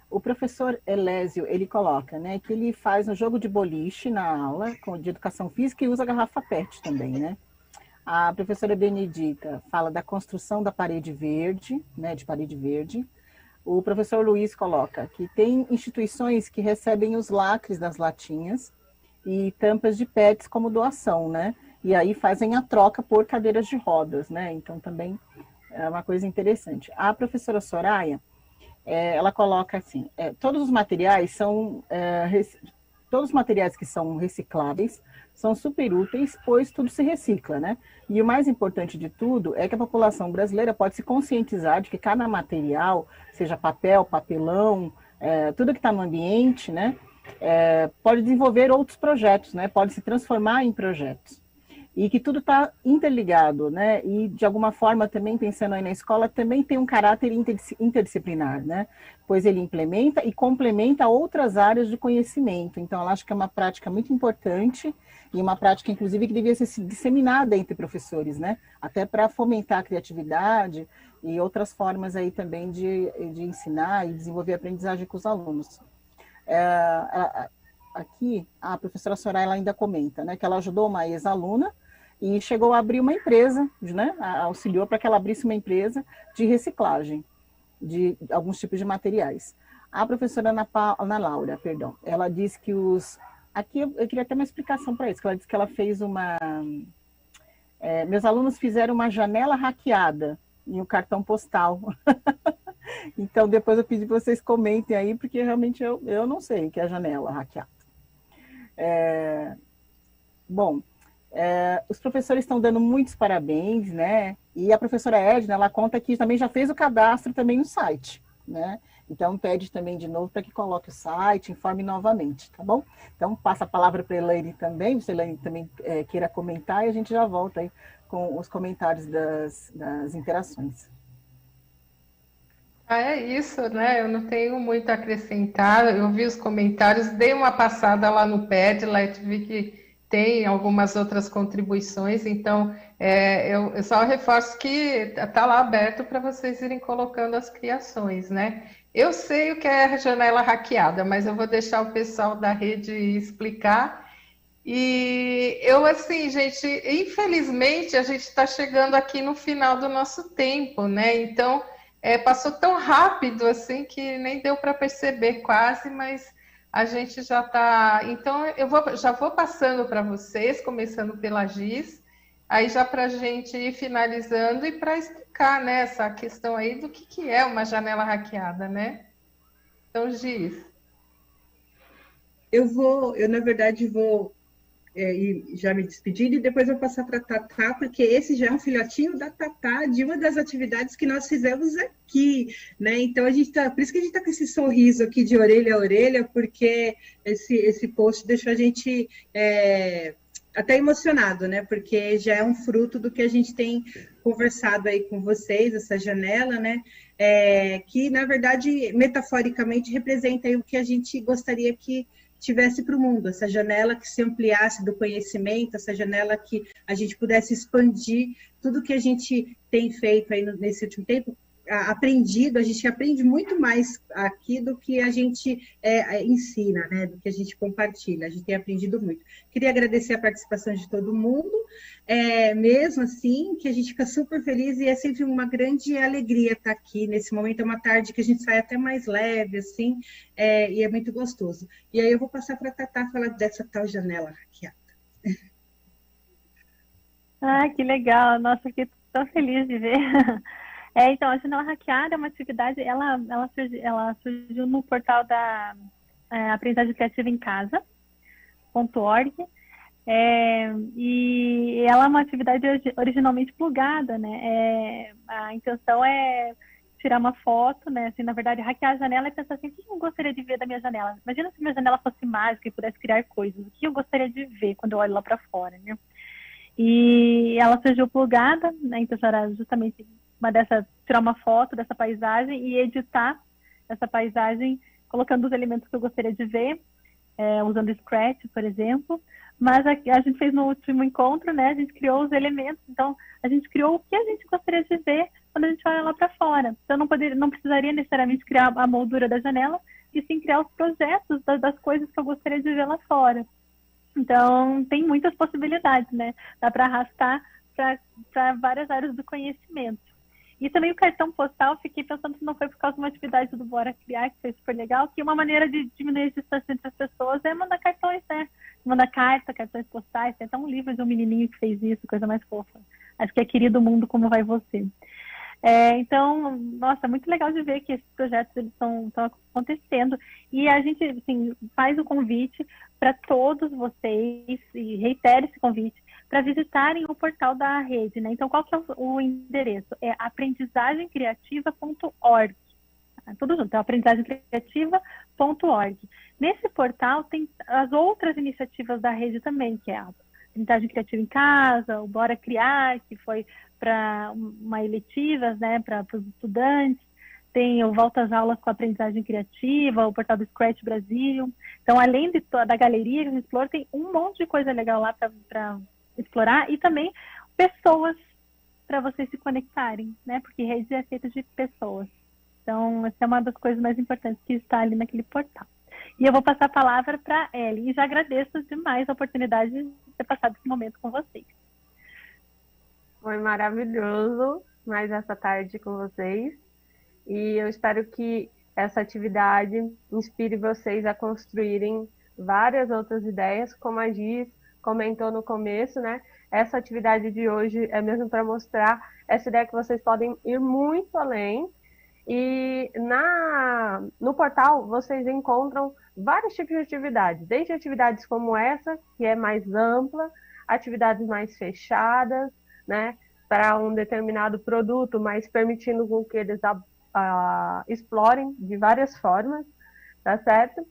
O professor Elésio, ele coloca, né, que ele faz um jogo de boliche na aula de educação física e usa garrafa PET também, né? A professora Benedita fala da construção da parede verde, né, de parede verde. O professor Luiz coloca que tem instituições que recebem os lacres das latinhas e tampas de PETs como doação, né? E aí fazem a troca por cadeiras de rodas, né? Então também é uma coisa interessante. A professora Soraya, ela coloca assim, todos os materiais que são recicláveis são super úteis, pois tudo se recicla, né? E o mais importante de tudo é que a população brasileira pode se conscientizar de que cada material, seja papel, papelão, tudo que está no ambiente, né? Pode desenvolver outros projetos, né? Pode se transformar em projetos. E que tudo está interligado, né? E, de alguma forma, também, pensando aí na escola, também tem um caráter interdisciplinar, né? Pois ele implementa e complementa outras áreas de conhecimento. Então, eu acho que é uma prática muito importante e uma prática, inclusive, que devia ser disseminada entre professores, né? Até para fomentar a criatividade e outras formas aí também de ensinar e desenvolver a aprendizagem com os alunos. Aqui, a professora Soraya ela ainda comenta, né, que ela ajudou uma ex-aluna e chegou a abrir uma empresa, né, auxiliou para que ela abrisse uma empresa de reciclagem de alguns tipos de materiais. A professora Ana Laura, perdão, ela disse que aqui eu queria ter uma explicação para isso, que ela disse que ela fez meus alunos fizeram uma janela hackeada em um cartão postal. Então, depois eu pedi para vocês comentem aí, porque realmente eu não sei o que é janela hackeada. Bom, os professores estão dando muitos parabéns, né? E a professora Edna, ela conta que também já fez o cadastro também no site, né? Então, pede também de novo para que coloque o site, informe novamente, tá bom? Então, passa a palavra para a Elaine também, se a Elaine também queira comentar, e a gente já volta aí com os comentários das interações. É isso, né? Eu não tenho muito a acrescentar. Eu vi os comentários, dei uma passada lá no Padlet, vi que tem algumas outras contribuições, então eu só reforço que está lá aberto para vocês irem colocando as criações, né? Eu sei o que é a janela hackeada, mas eu vou deixar o pessoal da rede explicar. E eu, assim, gente, infelizmente a gente está chegando aqui no final do nosso tempo, né? Então, passou tão rápido assim que nem deu para perceber quase, mas a gente já está. Então, já vou passando para vocês, começando pela Giz, aí já para a gente ir finalizando e para explicar, né, essa questão aí do que é uma janela hackeada, né? Então, Giz. Eu, na verdade, vou e já me despedir, e depois eu vou passar para a Tatá, porque esse já é um filhotinho da Tatá, de uma das atividades que nós fizemos aqui, né? Então, por isso que a gente está com esse sorriso aqui de orelha a orelha, porque esse post deixou a gente até emocionado, né? Porque já é um fruto do que a gente tem conversado aí com vocês, essa janela, né? Que, na verdade, metaforicamente, representa aí o que a gente gostaria que tivesse para o mundo, essa janela que se ampliasse do conhecimento, essa janela que a gente pudesse expandir tudo que a gente tem feito aí nesse último tempo, aprendido, a gente aprende muito mais aqui do que a gente ensina, né? Do que a gente compartilha, a gente tem aprendido muito. Queria agradecer a participação de todo mundo, mesmo assim, que a gente fica super feliz e é sempre uma grande alegria estar aqui nesse momento, é uma tarde que a gente sai até mais leve, assim, e é muito gostoso. E aí eu vou passar para a Tatá falar dessa tal janela hackeada. Ah, que legal! Nossa, fiquei tão feliz de ver. Então, a janela hackeada é uma atividade, ela surgiu no portal da Aprendizagem Criativa em Casa.org, e ela é uma atividade originalmente plugada, né? A intenção é tirar uma foto, né? Assim, na verdade, hackear a janela e pensar assim, o que eu gostaria de ver da minha janela? Imagina se minha janela fosse mágica e pudesse criar coisas, o que eu gostaria de ver quando eu olho lá para fora, né? E ela surgiu plugada, né? Então, era justamente tirar uma foto dessa paisagem e editar essa paisagem, colocando os elementos que eu gostaria de ver, usando Scratch, por exemplo. Mas a gente fez no último encontro, né? A gente criou os elementos, então a gente criou o que a gente gostaria de ver quando a gente olha lá para fora. Então não precisaria necessariamente criar a moldura da janela, e sim criar os projetos das coisas que eu gostaria de ver lá fora. Então, tem muitas possibilidades, né? Dá para arrastar para várias áreas do conhecimento. E também o cartão postal, fiquei pensando se não foi por causa de uma atividade do Bora Criar, que foi super legal, que uma maneira de diminuir a distância entre as pessoas é mandar cartões, né? Mandar cartões postais. Tem até um livro de um menininho que fez isso, coisa mais fofa. Acho que é Querido Mundo, Como Vai Você? Então, nossa, muito legal de ver que esses projetos estão acontecendo. E a gente, assim, faz o convite para todos vocês, e reitera esse convite, para visitarem o portal da rede, né? Então, qual que é o endereço? É aprendizagemcriativa.org. Tudo junto, é aprendizagemcriativa.org. Nesse portal tem as outras iniciativas da rede também, que é a Aprendizagem Criativa em Casa, o Bora Criar, que foi para uma eletiva, né, para os estudantes. Tem o Volta às Aulas com a Aprendizagem Criativa, o portal do Scratch Brasil. Então, além da galeria que a gente explora, tem um monte de coisa legal lá para explorar, e também pessoas para vocês se conectarem, né? Porque rede é feita de pessoas. Então, essa é uma das coisas mais importantes que está ali naquele portal. E eu vou passar a palavra para a Ellen, e já agradeço demais a oportunidade de ter passado esse momento com vocês. Foi maravilhoso mais essa tarde com vocês. E eu espero que essa atividade inspire vocês a construírem várias outras ideias, como a Giz comentou no começo, né? Essa atividade de hoje é mesmo para mostrar essa ideia que vocês podem ir muito além E no portal vocês encontram vários tipos de atividades, desde atividades como essa, que é mais ampla, atividades mais fechadas, né, para um determinado produto, mas permitindo com que eles explorem de várias formas, tá certo?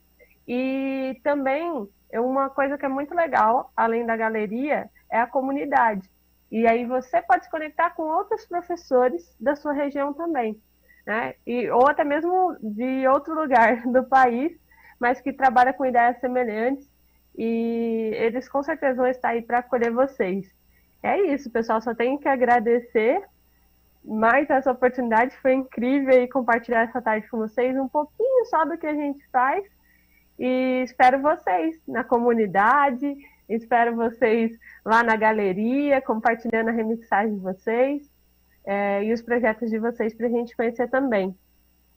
E também, uma coisa que é muito legal, além da galeria, é a comunidade. E aí você pode se conectar com outros professores da sua região também, né? Ou até mesmo de outro lugar do país, mas que trabalha com ideias semelhantes, e eles com certeza vão estar aí para acolher vocês. É isso, pessoal, só tenho que agradecer mais essa oportunidade, foi incrível e compartilhar essa tarde com vocês, um pouquinho só do que a gente faz, e espero vocês na comunidade, espero vocês lá na galeria, compartilhando a remixagem de vocês, e os projetos de vocês para a gente conhecer também,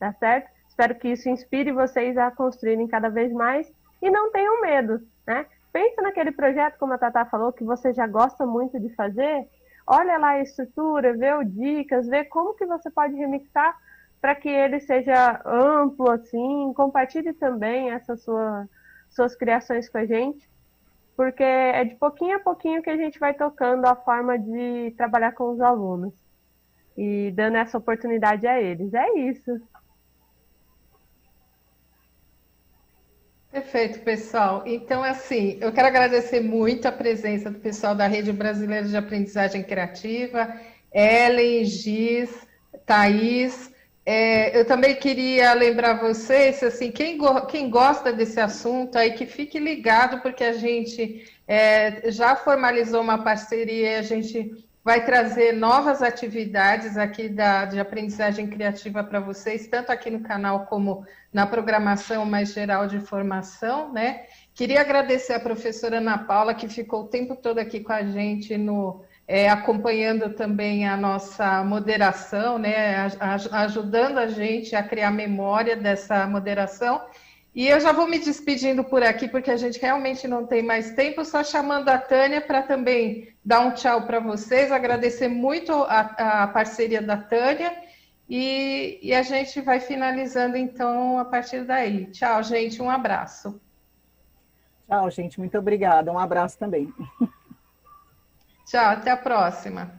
tá certo? Espero que isso inspire vocês a construírem cada vez mais e não tenham medo, né? Pensa naquele projeto, como a Tatá falou, que você já gosta muito de fazer, olha lá a estrutura, vê dicas, vê como que você pode remixar para que ele seja amplo, assim, compartilhe também essas suas criações com a gente, porque é de pouquinho a pouquinho que a gente vai tocando a forma de trabalhar com os alunos e dando essa oportunidade a eles. É isso. Perfeito, pessoal. Então, assim, eu quero agradecer muito a presença do pessoal da Rede Brasileira de Aprendizagem Criativa, Ellen, Giz, Thaís. Eu também queria lembrar vocês, assim, quem gosta desse assunto aí, que fique ligado, porque a gente já formalizou uma parceria, a gente vai trazer novas atividades aqui de aprendizagem criativa para vocês, tanto aqui no canal como na programação mais geral de formação, né? Queria agradecer a professora Ana Paula, que ficou o tempo todo aqui com a gente, acompanhando também a nossa moderação, né? Ajudando a gente a criar memória dessa moderação. E eu já vou me despedindo por aqui, porque a gente realmente não tem mais tempo, só chamando a Tânia para também dar um tchau para vocês, agradecer muito a parceria da Tânia, e a gente vai finalizando, então, a partir daí. Tchau, gente, um abraço. Tchau, gente, muito obrigada, um abraço também. Tchau, até a próxima.